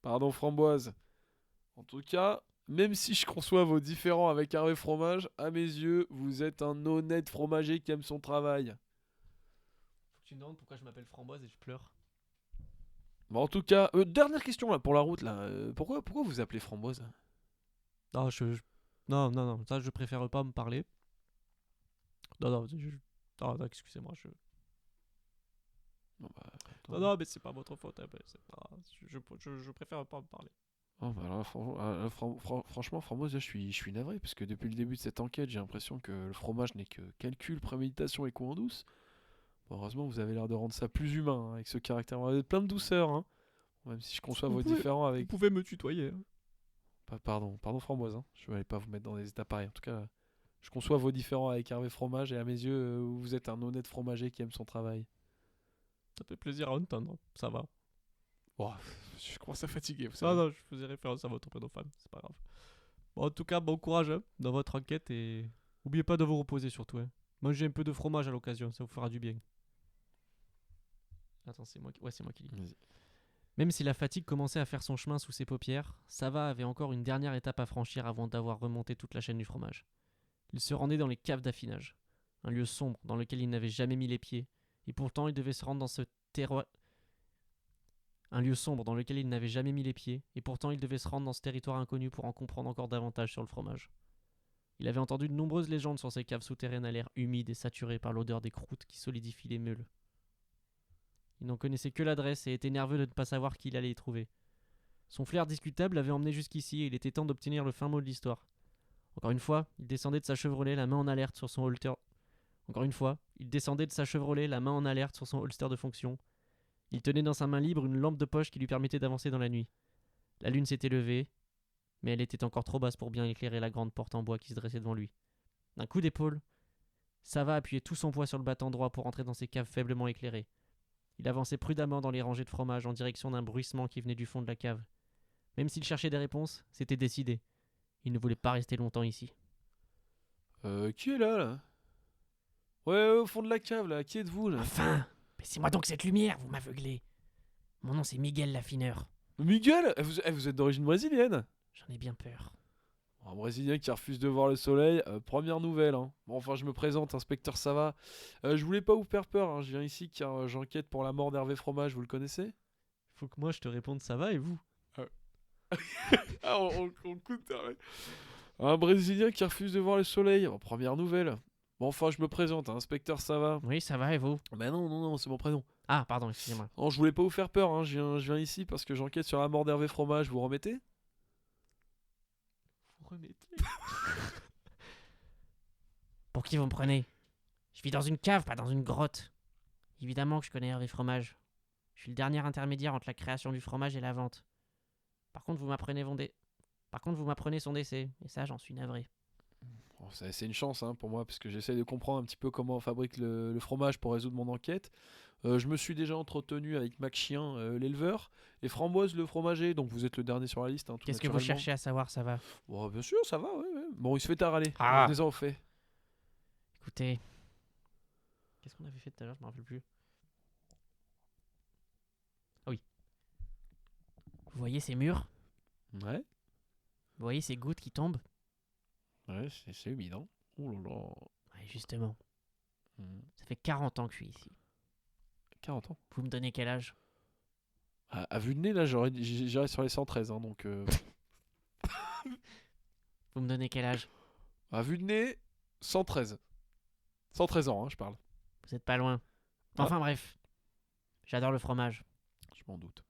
Pardon, Framboise. En tout cas, même si je conçois vos différends avec Hervé Fromage, à mes yeux, vous êtes un honnête fromager qui aime son travail. Faut que tu me demandes pourquoi je m'appelle Framboise et je pleure. Bon, en tout cas, dernière question là pour la route là. Pourquoi vous appelez Framboise? Non, non, ça je préfère pas me parler. Non, non, excusez-moi, Non, bah, attends. Non, mais c'est pas votre faute, hein, c'est pas... je préfère pas me parler. Oh, bah alors, franchement, Framboise, là, je suis navré parce que depuis le début de cette enquête, j'ai l'impression que le fromage n'est que calcul, préméditation et coup en douce. Bon, heureusement, vous avez l'air de rendre ça plus humain hein, avec ce caractère. Vous avez plein de douceur, hein. Même si je conçois vos différends avec. Vous pouvez me tutoyer, hein. Pardon, Framboise, hein. Je vais pas vous mettre dans des états pareils. En tout cas, je conçois vos différends avec Hervé Fromage et à mes yeux, vous êtes un honnête fromager qui aime son travail. Ça fait plaisir à entendre, ça va. Oh, je commence à fatiguer, vous Ah savez. non, je faisais référence à votre prénom femme, c'est pas grave. Bon, en tout cas, bon courage hein, dans votre enquête et n'oubliez pas de vous reposer surtout. Hein. Mangez un peu de fromage à l'occasion, ça vous fera du bien. Attends, c'est moi qui lis. Vas-y. Même si la fatigue commençait à faire son chemin sous ses paupières, Sava avait encore une dernière étape à franchir avant d'avoir remonté toute la chaîne du fromage. Il se rendait dans les caves d'affinage, un lieu sombre dans lequel il n'avait jamais mis les pieds, et pourtant il devait se rendre dans ce un lieu sombre dans lequel il n'avait jamais mis les pieds, et pourtant il devait se rendre dans ce territoire inconnu pour en comprendre encore davantage sur le fromage. Il avait entendu de nombreuses légendes sur ces caves souterraines à l'air humide et saturé par l'odeur des croûtes qui solidifient les meules. Il n'en connaissait que l'adresse et était nerveux de ne pas savoir qui il allait y trouver. Son flair discutable l'avait emmené jusqu'ici et il était temps d'obtenir le fin mot de l'histoire. Encore une fois, il descendait de sa Chevrolet, la main en alerte sur son holster. De fonction. Il tenait dans sa main libre une lampe de poche qui lui permettait d'avancer dans la nuit. La lune s'était levée, mais elle était encore trop basse pour bien éclairer la grande porte en bois qui se dressait devant lui. D'un coup d'épaule, Sava appuyait tout son poids sur le battant droit pour entrer dans ces caves faiblement éclairées. Il avançait prudemment dans les rangées de fromage en direction d'un bruissement qui venait du fond de la cave. Même s'il cherchait des réponses, c'était décidé. Il ne voulait pas rester longtemps ici. Qui est là? Ouais, au fond de la cave, là. Qui êtes-vous, là? Enfin, baissez-moi donc cette lumière, vous m'aveuglez. Mon nom c'est Miguel Laffineur. Miguel? Vous êtes d'origine brésilienne? J'en ai bien peur. Un Brésilien qui refuse de voir le soleil, première nouvelle. Hein. Bon, enfin, je me présente, inspecteur Sava. Je voulais pas vous faire peur, hein. Je viens ici car j'enquête pour la mort d'Hervé Fromage, vous le connaissez? Faut que moi je te réponde ça va et vous? Ah, on coûte, ouais. Un Brésilien qui refuse de voir le soleil, première nouvelle. Bon, enfin, je me présente, hein, inspecteur Sava. Oui, ça va et vous? Bah non, c'est mon prénom. Ah, pardon, excusez-moi. Non, je voulais pas vous faire peur, hein. Je viens ici parce que j'enquête sur la mort d'Hervé Fromage, vous remettez? Vous remettez? Pour qui vous me prenez? Je vis dans une cave, pas dans une grotte. Évidemment que je connais Hervé Fromage. Je suis le dernier intermédiaire entre la création du fromage et la vente. Par contre, vous m'apprenez son décès, et ça, j'en suis navré. Bon, c'est une chance, hein, pour moi, parce que j'essaie de comprendre un petit peu comment on fabrique le fromage pour résoudre mon enquête. Je me suis déjà entretenu avec Mac Chien, l'éleveur, et Framboise, le fromager, donc vous êtes le dernier sur la liste. Hein, tout Qu'est-ce que vous naturellement. cherchez à savoir, ça va? Bon, bien sûr, ça va, ouais. Bon, il se fait tard, allez. Ah. Venez-en au fait. Écoutez, Qu'est-ce qu'on avait fait tout à l'heure? Je me rappelle plus. vous voyez ces murs? Ouais, Vous voyez ces gouttes qui tombent? c'est humide, hein. Oh là là. Ouais, justement. Hmm. Ça fait 40 ans que je suis ici. 40 ans. Vous me donnez quel âge? À vue de nez, là, j'irais sur les 113, hein, donc... Vous me donnez quel âge? À vue de nez, 113. 113 ans, hein, je parle. Vous êtes pas loin. Enfin bref. J'adore le fromage. Je m'en doute.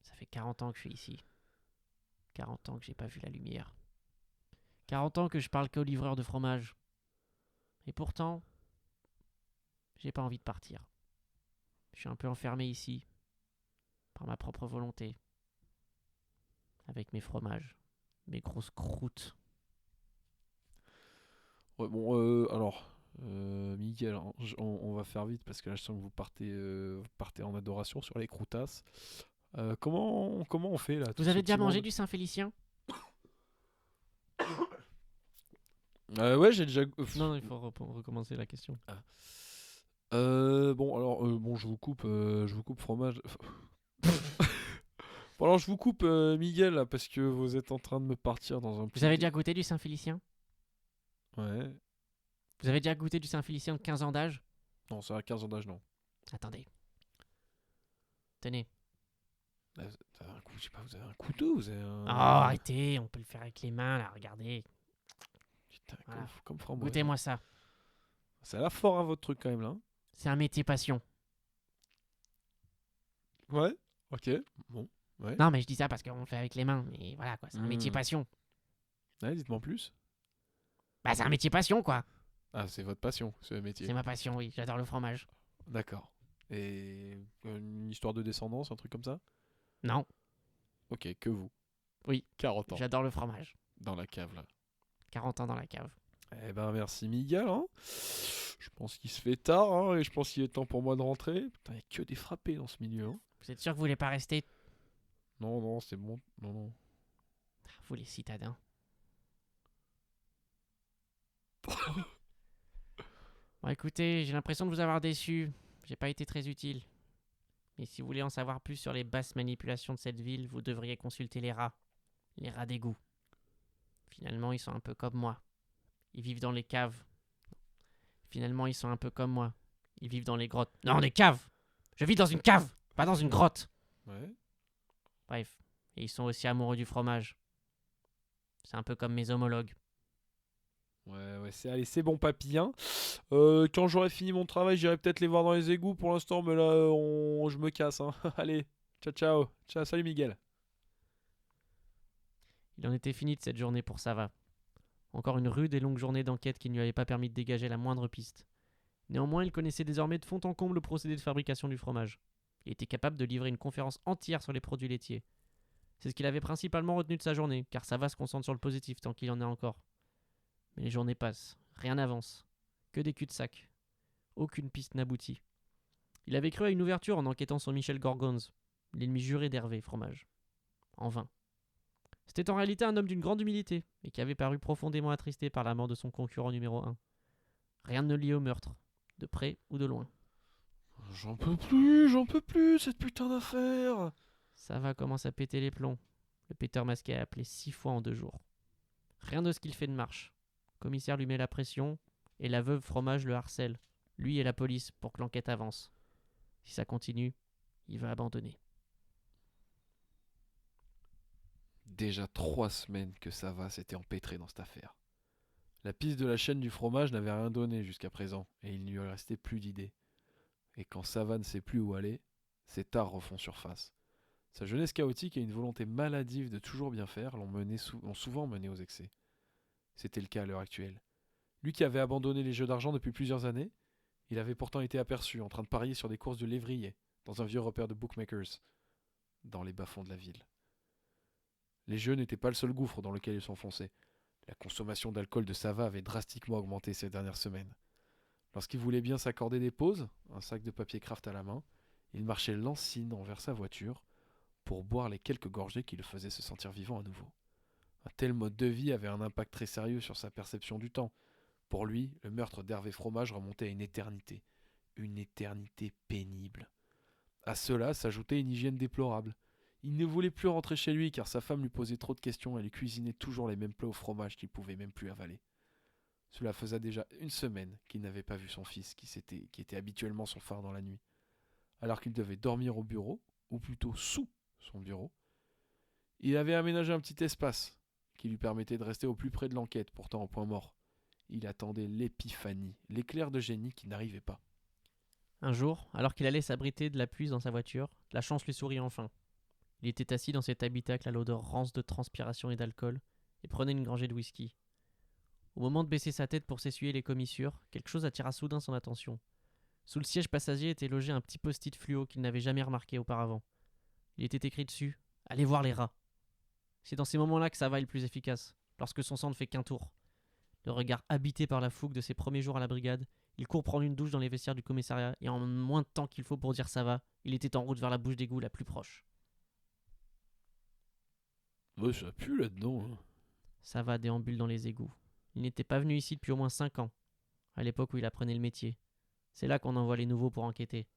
Ça fait 40 ans que je suis ici. 40 ans que j'ai pas vu la lumière. 40 ans que je parle qu'aux livreurs de fromage. Et pourtant, j'ai pas envie de partir. Je suis un peu enfermé ici, par ma propre volonté. Avec mes fromages, mes grosses croûtes. Ouais, bon, alors... Miguel, hein, on va faire vite parce que là je sens que vous partez en adoration sur les croutasses. Comment on fait là? Vous avez déjà mangé du Saint-Félicien? Ouais, j'ai déjà. Non, il faut recommencer la question. Bon, alors, bon, je vous coupe fromage. Bon, alors je vous coupe Miguel là, parce que vous êtes en train de me partir dans un. Vous avez déjà goûté du Saint-Félicien? Ouais. Vous avez déjà goûté du Saint-Félicien de 15 ans d'âge? Non, c'est à 15 ans d'âge, non. Attendez. Tenez. Vous avez un coup, je sais pas, vous avez un couteau, vous avez un. Oh, arrêtez, on peut le faire avec les mains, là, regardez. Putain, Voilà. comme framboise. Goûtez-moi ça. Ça a l'air fort, hein, votre truc quand même là. C'est un métier passion. Ouais. Ok. Bon. Ouais. Non, mais je dis ça parce qu'on le fait avec les mains. Mais voilà, quoi, c'est un métier passion. Ouais, dites-moi en plus. Bah, c'est un métier passion, quoi. Ah, c'est votre passion, ce métier. C'est ma passion, oui. J'adore le fromage. D'accord. Et une histoire de descendance, un truc comme ça? Non, Ok, que vous. Oui. 40 ans. j'adore le fromage. Dans la cave là. 40 ans dans la cave. Eh ben merci Miguel. Hein. Je pense qu'il se fait tard hein, et je pense qu'il est temps pour moi de rentrer. Putain, il n'y a que des frappés dans ce milieu. Hein. Vous êtes sûr que vous voulez pas rester? Non, c'est bon. Non. Vous les citadins. Bon, écoutez, j'ai l'impression de vous avoir déçu. J'ai pas été très utile. Mais si vous voulez en savoir plus sur les basses manipulations de cette ville, vous devriez consulter les rats. Les rats d'égout. Finalement, ils sont un peu comme moi. Ils vivent dans les caves. Finalement, ils sont un peu comme moi. Ils vivent dans les grottes. Non, des caves! Je vis dans une cave, pas dans une grotte. Ouais. Bref, et ils sont aussi amoureux du fromage. C'est un peu comme mes homologues. Ouais, allez, c'est bon, papy, hein. Quand j'aurai fini mon travail, j'irai peut-être les voir dans les égouts pour l'instant, mais là, je me casse, hein. Allez, ciao. Ciao, salut Miguel. Il en était fini de cette journée pour Sava. Encore une rude et longue journée d'enquête qui ne lui avait pas permis de dégager la moindre piste. Néanmoins, il connaissait désormais de fond en comble le procédé de fabrication du fromage. Il était capable de livrer une conférence entière sur les produits laitiers. C'est ce qu'il avait principalement retenu de sa journée, car Sava se concentre sur le positif tant qu'il en est encore. Mais les journées passent, rien n'avance, que des cul-de-sac. Aucune piste n'aboutit. Il avait cru à une ouverture en enquêtant sur Michel Gorgonz, l'ennemi juré d'Hervé Fromage. En vain. C'était en réalité un homme d'une grande humilité, et qui avait paru profondément attristé par la mort de son concurrent numéro 1. Rien ne le liait au meurtre, de près ou de loin. J'en peux plus, cette putain d'affaire. Sava commence à péter les plombs. Le péteur masqué a appelé 6 fois en 2 jours. Rien de ce qu'il fait ne marche. Le commissaire lui met la pression, et la veuve Fromage le harcèle, lui et la police, pour que l'enquête avance. Si ça continue, il va abandonner. Déjà 3 semaines que Sava s'était empêtré dans cette affaire. La piste de la chaîne du fromage n'avait rien donné jusqu'à présent, et il ne lui restait plus d'idées. Et quand Sava ne sait plus où aller, ses tares refont surface. Sa jeunesse chaotique et une volonté maladive de toujours bien faire l'ont souvent mené aux excès. C'était le cas à l'heure actuelle. Lui qui avait abandonné les jeux d'argent depuis plusieurs années, il avait pourtant été aperçu en train de parier sur des courses de lévrier dans un vieux repère de bookmakers, dans les bas-fonds de la ville. Les jeux n'étaient pas le seul gouffre dans lequel il s'enfonçait. La consommation d'alcool de Sava avait drastiquement augmenté ces dernières semaines. Lorsqu'il voulait bien s'accorder des pauses, un sac de papier craft à la main, il marchait lancinant vers sa voiture pour boire les quelques gorgées qui le faisaient se sentir vivant à nouveau. Un tel mode de vie avait un impact très sérieux sur sa perception du temps. Pour lui, le meurtre d'Hervé Fromage remontait à une éternité pénible. À cela s'ajoutait une hygiène déplorable. Il ne voulait plus rentrer chez lui car sa femme lui posait trop de questions et lui cuisinait toujours les mêmes plats au fromage qu'il pouvait même plus avaler. Cela faisait déjà 1 semaine qu'il n'avait pas vu son fils, qui était habituellement son phare dans la nuit. Alors qu'il devait dormir au bureau, ou plutôt sous son bureau, il avait aménagé un petit espace qui lui permettait de rester au plus près de l'enquête, pourtant au point mort. Il attendait l'épiphanie, l'éclair de génie qui n'arrivait pas. Un jour, alors qu'il allait s'abriter de la pluie dans sa voiture, la chance lui sourit enfin. Il était assis dans cet habitacle à l'odeur rance de transpiration et d'alcool, et prenait une gorgée de whisky. Au moment de baisser sa tête pour s'essuyer les commissures, quelque chose attira soudain son attention. Sous le siège passager était logé un petit post-it fluo qu'il n'avait jamais remarqué auparavant. Il était écrit dessus « Allez voir les rats ». C'est dans ces moments-là que Sava est le plus efficace, lorsque son sang ne fait qu'un tour. Le regard habité par la fougue de ses premiers jours à la brigade, il court prendre une douche dans les vestiaires du commissariat et en moins de temps qu'il faut pour dire ça va, il était en route vers la bouche d'égout la plus proche. Ouais, ça pue là-dedans. Hein. Sava déambule dans les égouts. Il n'était pas venu ici depuis au moins 5 ans, à l'époque où il apprenait le métier. C'est là qu'on envoie les nouveaux pour enquêter,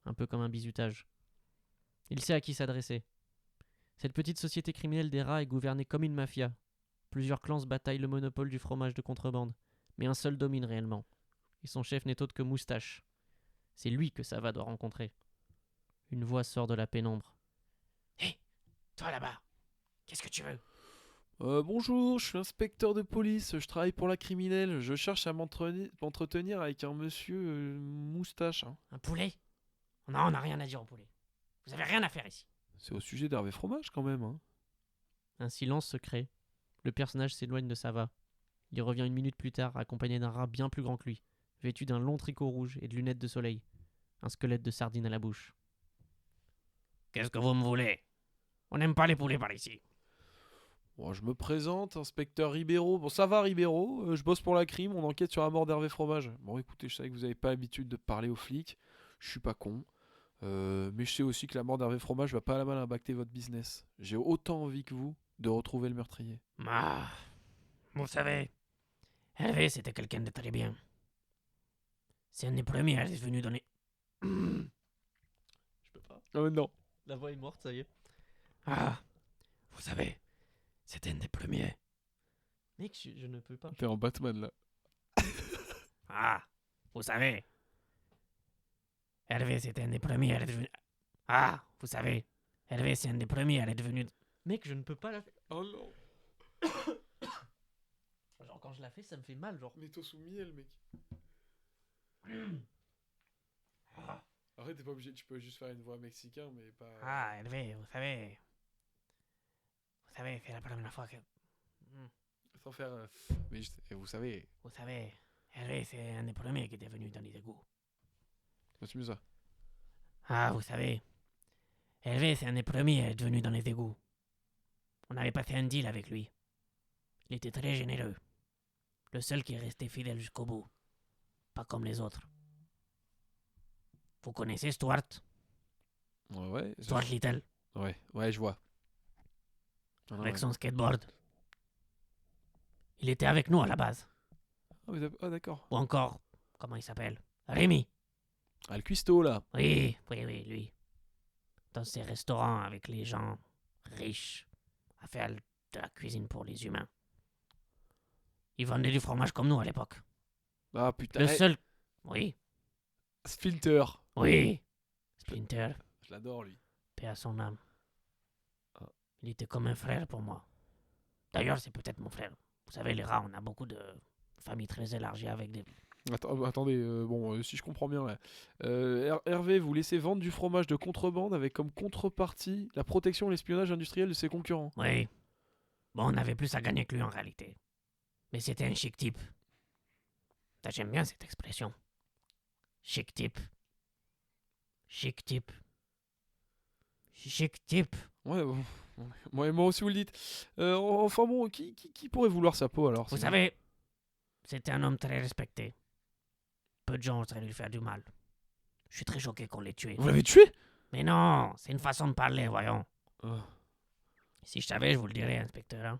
un peu comme un bizutage. Il sait à qui s'adresser. Cette petite société criminelle des rats est gouvernée comme une mafia. Plusieurs clans se bataillent le monopole du fromage de contrebande, mais un seul domine réellement. Et son chef n'est autre que Moustache. C'est lui que Sava doit rencontrer. Une voix sort de la pénombre. Hé, toi là-bas, qu'est-ce que tu veux? Bonjour, je suis inspecteur de police, je travaille pour la criminelle, je cherche à m'entretenir avec un monsieur moustache. Hein. Un poulet? Non, on n'a rien à dire au poulet. Vous avez rien à faire ici. C'est au sujet d'Hervé Fromage quand même. Hein. Un silence se crée. Le personnage s'éloigne de Sava. Il revient 1 minute plus tard, accompagné d'un rat bien plus grand que lui, vêtu d'un long tricot rouge et de lunettes de soleil. Un squelette de sardine à la bouche. Qu'est-ce que vous me voulez? On n'aime pas les poulets par ici. Bon, je me présente, inspecteur Ribeiro. Bon, ça va Ribeiro, je bosse pour la crime, on enquête sur la mort d'Hervé Fromage. Bon, écoutez, je sais que vous n'avez pas l'habitude de parler aux flics, je suis pas con. Mais je sais aussi que la mort d'Hervé Fromage va pas à la mal impacter votre business. J'ai autant envie que vous de retrouver le meurtrier. Ah, vous savez, Hervé, c'était quelqu'un de très bien. C'est un des premiers à être venu donner... Je peux pas. Oh non. La voix est morte, ça y est. Ah, vous savez, c'était un des premiers. Mec, je ne peux pas. T'es en Batman là. Ah, vous savez, Hervé, c'était un des premiers à être venu... Ah, vous savez, Hervé, c'est un des premiers, elle est devenue... Mec, je ne peux pas la faire. Oh non. Genre, quand je la fais, ça me fait mal, genre. Mets-toi sous miel, mec. Après, t'es pas obligé, tu peux juste faire une voix mexicain, mais pas. Ah, Hervé, vous savez... Vous savez, c'est la première fois que... Sans faire. Mais et vous savez. Vous savez, Hervé, c'est un des premiers qui était venu dans les égouts. C'est mieux ça. Ah, vous savez, Hervé, c'est un des premiers à être venu dans les égouts. On avait passé un deal avec lui. Il était très généreux. Le seul qui est resté fidèle jusqu'au bout. Pas comme les autres. Vous connaissez Stuart? Ouais. Stuart Little, Ouais, je vois. Ah, non, avec ouais. son skateboard. Il était avec nous à la base. Ah, d'accord. Ou encore, comment il s'appelle? Rémi. Ah, le cuistot là. Oui, lui. Dans ses restaurants avec les gens riches, à faire de la cuisine pour les humains. Il vendait du fromage comme nous à l'époque. Ah putain. Le seul... Oui, Splinter. oui. Splinter, Je l'adore lui. paix à son âme. Ah. Il était comme un frère pour moi. D'ailleurs, c'est peut-être mon frère. Vous savez, les rats, on a beaucoup de familles très élargies avec des... Attendez, si je comprends bien là. Hervé, vous laissez vendre du fromage de contrebande avec comme contrepartie la protection et l'espionnage industriel de ses concurrents. Oui. Bon, on avait plus à gagner que lui en réalité. Mais c'était un chic type. Ça, j'aime bien cette expression. Chic type. Chic type. Chic type. Ouais, moi aussi vous le dites. Enfin bon, qui pourrait vouloir sa peau alors Vous sinon savez, c'était un homme très respecté. Peu de gens oseraient lui faire du mal. Je suis très choqué qu'on l'ait tué. Vous l'avez tué? Mais non, c'est une façon de parler, voyons. Ah. Si je savais, je vous le dirais, inspecteur. Hein.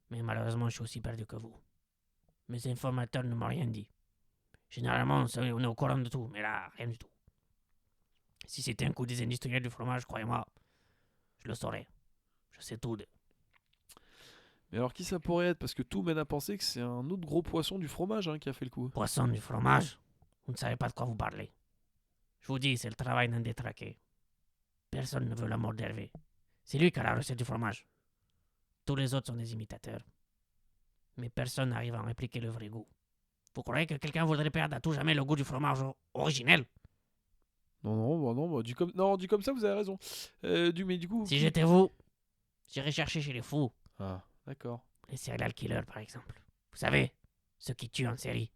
Mais malheureusement, je suis aussi perdu que vous. Mes informateurs ne m'ont rien dit. Généralement, on est au courant de tout, mais là, rien du tout. Si c'était un coup des industriels du fromage, croyez-moi, je le saurais. Je sais tout de... Mais alors qui ça pourrait être? Parce que tout mène à penser que c'est un autre gros poisson du fromage qui a fait le coup. Poisson du fromage, vous ne savez pas de quoi vous parlez. Je vous dis, c'est le travail d'un détraqué. Personne ne veut la mort d'Hervé. C'est lui qui a la recette du fromage. Tous les autres sont des imitateurs. Mais personne n'arrive à en répliquer le vrai goût. Vous croyez que quelqu'un voudrait perdre à tout jamais le goût du fromage originel? Non, dit comme ça, vous avez raison. Mais du coup. Si j'étais vous, j'irais chercher chez les fous. Ah, d'accord. Les serial killers, par exemple. Vous savez, ceux qui tuent en série.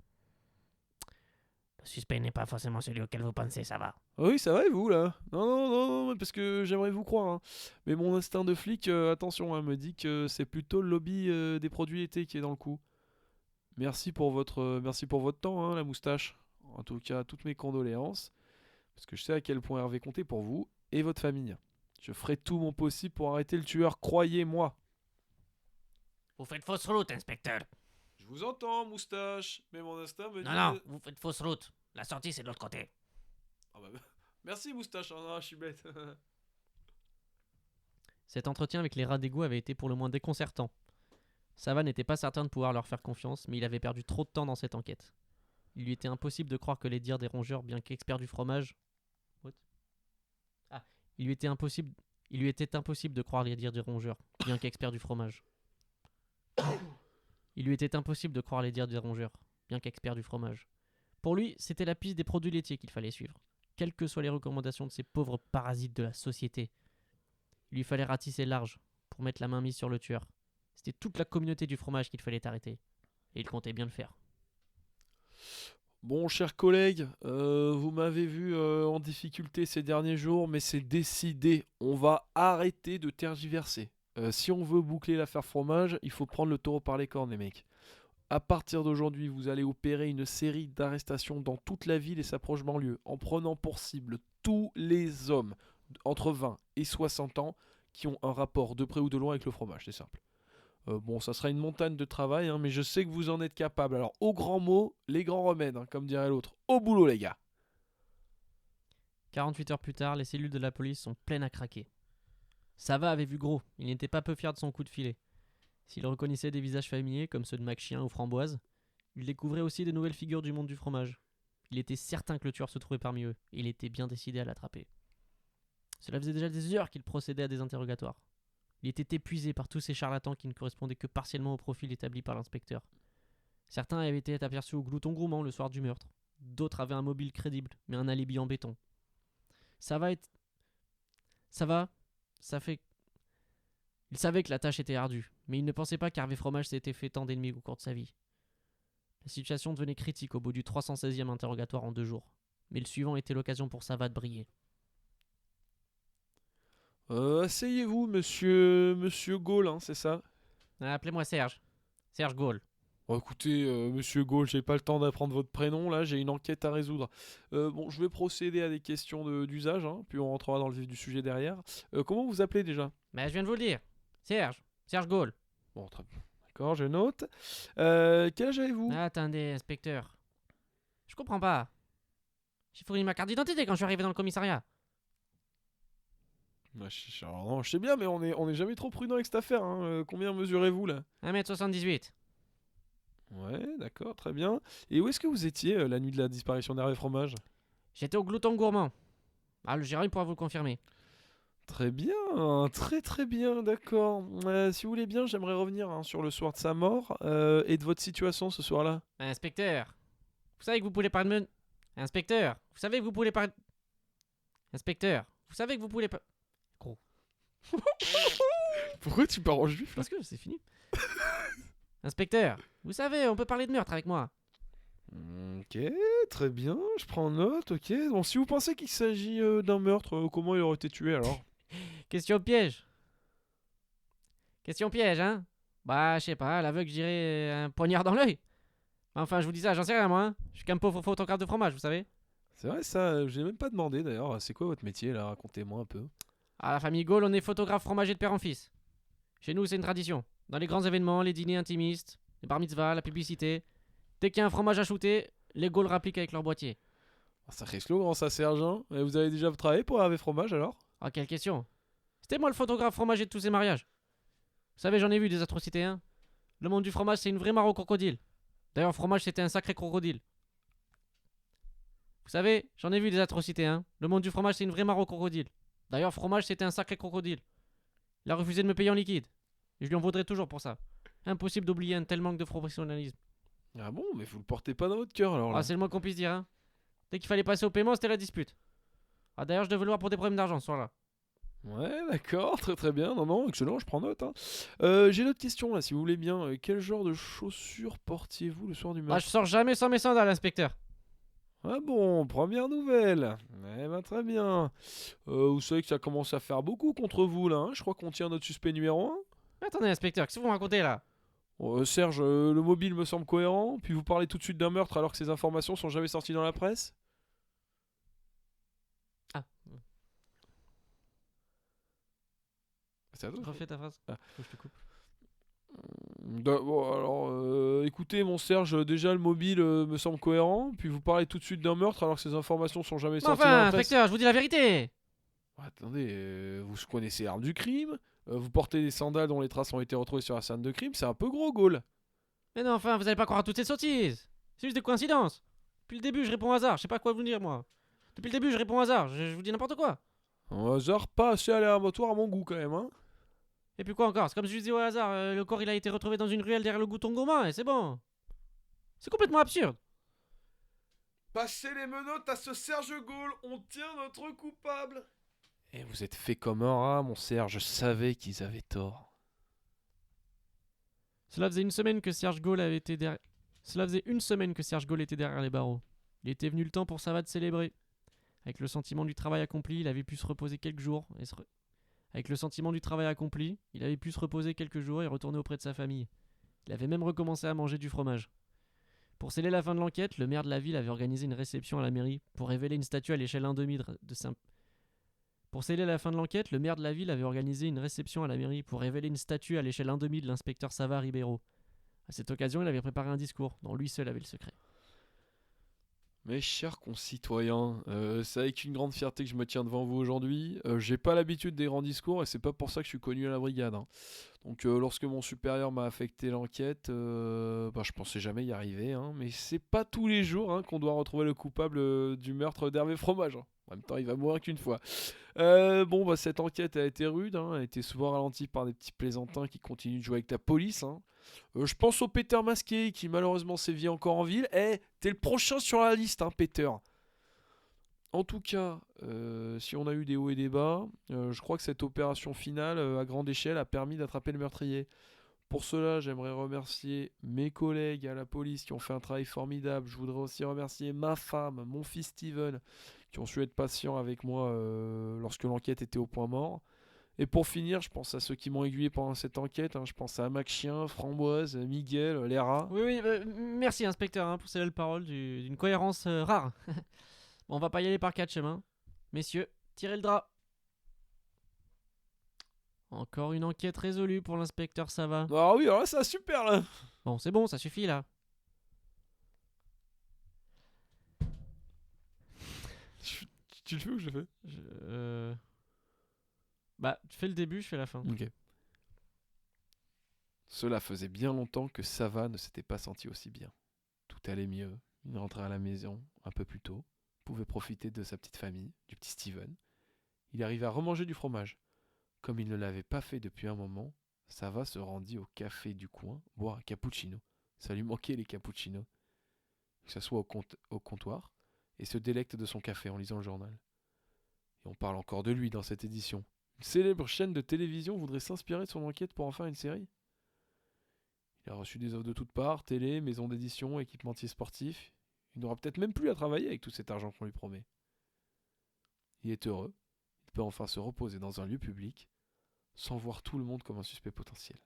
Le suspect n'est pas forcément celui auquel vous pensez, ça va. Ah oui, ça va et vous là? Non, parce que j'aimerais vous croire. Hein. Mais mon instinct de flic, attention, me dit que c'est plutôt le lobby des produits laitiers qui est dans le coup. Merci pour votre temps, la moustache. En tout cas, toutes mes condoléances. Parce que je sais à quel point Hervé comptait pour vous et votre famille. Je ferai tout mon possible pour arrêter le tueur, croyez-moi. Vous faites fausse route, inspecteur. Je vous entends, moustache, mais mon instinct me dit... Non, vous faites fausse route. La sortie, c'est de l'autre côté. Ah bah, merci, moustache, je suis bête. Cet entretien avec les rats d'égout avait été pour le moins déconcertant. Sava n'était pas certain de pouvoir leur faire confiance, mais il avait perdu trop de temps dans cette enquête. Il lui était impossible de croire que les dires des rongeurs, bien qu'experts du fromage... Il lui était impossible de croire les dires des rongeurs, bien qu'experts du fromage. Il lui était impossible de croire les dires des rongeurs, bien qu'experts du fromage. Pour lui, c'était la piste des produits laitiers qu'il fallait suivre, quelles que soient les recommandations de ces pauvres parasites de la société. Il lui fallait ratisser large pour mettre la main mise sur le tueur. C'était toute la communauté du fromage qu'il fallait arrêter. Et il comptait bien le faire. Bon, chers collègues, vous m'avez vu en difficulté ces derniers jours, mais c'est décidé. On va arrêter de tergiverser. Si on veut boucler l'affaire fromage, il faut prendre le taureau par les cornes, les mecs. À partir d'aujourd'hui, vous allez opérer une série d'arrestations dans toute la ville et sa proche banlieue, en prenant pour cible tous les hommes entre 20 et 60 ans qui ont un rapport de près ou de loin avec le fromage, c'est simple. Bon, ça sera une montagne de travail, mais je sais que vous en êtes capables. Alors, au grand mot, les grands remèdes, comme dirait l'autre. Au boulot, les gars. 48 heures plus tard, les cellules de la police sont pleines à craquer. Sava avait vu gros, il n'était pas peu fier de son coup de filet. S'il reconnaissait des visages familiers, comme ceux de Mac-Chien ou Framboise, il découvrait aussi de nouvelles figures du monde du fromage. Il était certain que le tueur se trouvait parmi eux, et il était bien décidé à l'attraper. Cela faisait déjà des heures qu'il procédait à des interrogatoires. Il était épuisé par tous ces charlatans qui ne correspondaient que partiellement au profil établi par l'inspecteur. Certains avaient été aperçus au glouton gourmand le soir du meurtre. D'autres avaient un mobile crédible, mais un alibi en béton. Ça fait... Il savait que la tâche était ardue, mais il ne pensait pas qu'Harvey Fromage s'était fait tant d'ennemis au cours de sa vie. La situation devenait critique au bout du 316e interrogatoire en 2 jours. Mais le suivant était l'occasion pour Sava de briller. Asseyez-vous, monsieur Gaulle, hein, c'est ça? Appelez-moi Serge. Serge Gaulle. Oh, écoutez, monsieur Gaulle, j'ai pas le temps d'apprendre votre prénom, là, j'ai une enquête à résoudre. Bon, je vais procéder à des questions d'usage, hein, puis on rentrera dans le vif du sujet derrière. Comment vous appelez déjà? Mais je viens de vous le dire. Serge. Serge Gaulle. Bon, très bien. D'accord, je note. Quel âge avez-vous? Attendez, inspecteur. Je comprends pas. J'ai fourni ma carte d'identité quand je suis arrivé dans le commissariat. Alors, non, je sais bien, mais on est jamais trop prudent avec cette affaire, hein. Combien mesurez-vous, là? 1m78. Ouais, d'accord, très bien. Et où est-ce que vous étiez la nuit de la disparition d'Hervé Fromage? J'étais au glouton gourmand. Le gérant pourra vous le confirmer. Très bien, très très bien, d'accord. Si vous voulez bien, j'aimerais revenir sur le soir de sa mort et de votre situation ce soir-là. Inspecteur. Vous savez que vous pouvez pas me... Inspecteur. Vous savez que vous pouvez pas... Inspecteur. Vous savez que vous pouvez pas... Gros. Pourquoi tu pars en juif là? Parce que c'est fini. Inspecteur. Vous savez, on peut parler de meurtre avec moi. Ok, très bien, je prends note, ok. Bon, si vous pensez qu'il s'agit d'un meurtre, comment il aurait été tué alors? Question piège. Question piège, hein? Je sais pas, à l'aveugle, je dirais un poignard dans l'œil. Enfin, je vous dis ça, j'en sais rien, moi. Hein. Je suis qu'un pauvre photographe de fromage, vous savez. C'est vrai ça, j'ai même pas demandé d'ailleurs. C'est quoi votre métier là? Racontez-moi un peu. À la famille Gaulle, on est photographe fromager de père en fils. Chez nous, c'est une tradition. Dans les grands événements, les dîners intimistes, les bar mitzvahs, la publicité, dès qu'il y a un fromage à shooter, les Gaules rappliquent avec leur boîtier. Sacré slogan ça, Sergent. Et vous avez déjà travaillé pour Hervé Fromage alors? Quelle question. C'était moi le photographe fromager de tous ces mariages. Vous savez, j'en ai vu des atrocités, hein. Le monde du fromage, c'est une vraie mare au crocodile. D'ailleurs, fromage, c'était un sacré crocodile. Vous savez, j'en ai vu des atrocités, hein. Le monde du fromage, c'est une vraie mare au crocodile. D'ailleurs, fromage, c'était un sacré crocodile. Il a refusé de me payer en liquide. Et je lui en vaudrai toujours pour ça. Impossible d'oublier un tel manque de professionnalisme. Ah bon, mais vous le portez pas dans votre cœur alors là. C'est le moins qu'on puisse dire, hein. Dès qu'il fallait passer au paiement, c'était la dispute. D'ailleurs, je devais le voir pour des problèmes d'argent ce soir-là. Ouais, d'accord, très très bien. Non, non, excellent, je prends note. Hein. J'ai d'autres questions là, si vous voulez bien. Quel genre de chaussures portiez-vous le soir du meurtre? Je sors jamais sans mes sandales, inspecteur. Ah bon, première nouvelle. Eh ben très bien. Vous savez que ça commence à faire beaucoup contre vous là. Hein. Je crois qu'on tient notre suspect numéro 1. Attendez, inspecteur, qu'est-ce que vous me racontez là? Serge, le mobile me semble cohérent. Puis vous parlez tout de suite d'un meurtre alors que ces informations sont jamais sorties dans la presse. C'est à toi. Refais ta phrase. Ah. Faut que je te coupe. Bon, alors, écoutez, mon Serge, déjà le mobile me semble cohérent. Puis vous parlez tout de suite d'un meurtre alors que ces informations sont jamais sorties dans la presse. Inspecteur, je vous dis la vérité. Attendez, vous connaissez l'arme du crime. Vous portez des sandales dont les traces ont été retrouvées sur la scène de crime. C'est un peu gros, Gaulle. Mais non, vous allez pas croire à toutes ces sottises. C'est juste des coïncidences. Depuis le début, je réponds au hasard. Je sais pas quoi vous dire, moi. Depuis le début, je réponds au hasard. Je vous dis n'importe quoi. Un hasard pas assez aléatoire à mon goût, quand même, hein. Et puis quoi encore? C'est comme si je disais au hasard, le corps il a été retrouvé dans une ruelle derrière le glouton gourmand et c'est bon. C'est complètement absurde. Passez les menottes à ce Serge Gaulle, on tient notre coupable. Et vous êtes fait comme un rat, mon Serge, je savais qu'ils avaient tort. Cela faisait une semaine que Serge Gaulle était derrière les barreaux. Il était venu le temps pour Sava de célébrer. Avec le sentiment du travail accompli, il avait pu se reposer quelques jours et retourner auprès de sa famille. Il avait même recommencé à manger du fromage. Pour sceller la fin de l'enquête, le maire de la ville avait organisé une réception à la mairie pour révéler une statue à l'échelle 1,5 de l'inspecteur Sava Ribeiro. À cette occasion, il avait préparé un discours dont lui seul avait le secret. Mes chers concitoyens, c'est avec une grande fierté que je me tiens devant vous aujourd'hui. J'ai pas l'habitude des grands discours et c'est pas pour ça que je suis connu à la brigade. Hein. Donc lorsque mon supérieur m'a affecté l'enquête, je pensais jamais y arriver. Hein, mais c'est pas tous les jours qu'on doit retrouver le coupable du meurtre d'Hervé Fromage. Hein. En même temps, il va mourir qu'une fois. Cette enquête a été rude, hein, elle a été souvent ralentie par des petits plaisantins qui continuent de jouer avec la police. Hein. Je pense au Peter masqué qui malheureusement sévit encore en ville. T'es le prochain sur la liste, hein, Peter. En tout cas, si on a eu des hauts et des bas, je crois que cette opération finale à grande échelle a permis d'attraper le meurtrier. Pour cela, j'aimerais remercier mes collègues à la police qui ont fait un travail formidable. Je voudrais aussi remercier ma femme, mon fils Steven, qui ont su être patients avec moi lorsque l'enquête était au point mort. Et pour finir, je pense à ceux qui m'ont aiguillé pendant cette enquête. Hein. Je pense à Mac Chien, Framboise, Miguel, les rats. Oui, merci inspecteur hein, pour ces belles paroles d'une cohérence rare. Bon, on va pas y aller par quatre chemins. Messieurs, tirez le drap. Encore une enquête résolue pour l'inspecteur Sava. Ah oui, alors là, c'est super là. Bon, c'est bon, ça suffit là. Tu le fais ou je le fais? Bah, tu fais le début, je fais la fin. Ok. Cela faisait bien longtemps que Sava ne s'était pas senti aussi bien. Tout allait mieux. Il rentrait à la maison un peu plus tôt, pouvait profiter de sa petite famille, du petit Steven. Il arrivait à remanger du fromage. Comme il ne l'avait pas fait depuis un moment, Sava se rendit au café du coin boire un cappuccino. Ça lui manquait les cappuccinos. Il s'assoit au comptoir et se délecte de son café en lisant le journal. Et on parle encore de lui dans cette édition. Une célèbre chaîne de télévision voudrait s'inspirer de son enquête pour en faire une série. Il a reçu des offres de toutes parts, télé, maison d'édition, équipementier sportif. Il n'aura peut-être même plus à travailler avec tout cet argent qu'on lui promet. Il est heureux. Il peut enfin se reposer dans un lieu public sans voir tout le monde comme un suspect potentiel.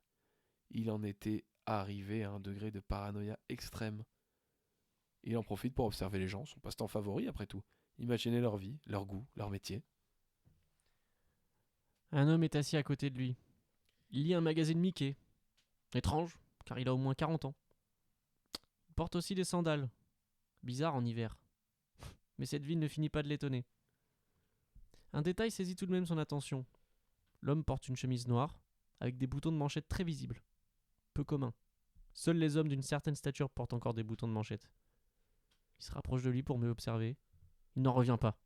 Il en était arrivé à un degré de paranoïa extrême. Il en profite pour observer les gens, son passe-temps favori après tout. Imaginer leur vie, leur goût, leur métier. Un homme est assis à côté de lui. Il lit un magazine Mickey. Étrange, car il a au moins 40 ans. Il porte aussi des sandales. Bizarre en hiver. Mais cette ville ne finit pas de l'étonner. Un détail saisit tout de même son attention. L'homme porte une chemise noire, avec des boutons de manchette très visibles. Peu commun. Seuls les hommes d'une certaine stature portent encore des boutons de manchette. Il se rapproche de lui pour mieux observer. Il n'en revient pas.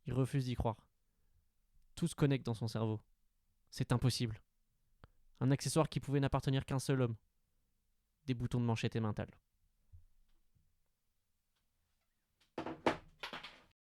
Il refuse d'y croire. Tout se connecte dans son cerveau. C'est impossible. Un accessoire qui pouvait n'appartenir qu'à un seul homme. Des boutons de manchette émentales.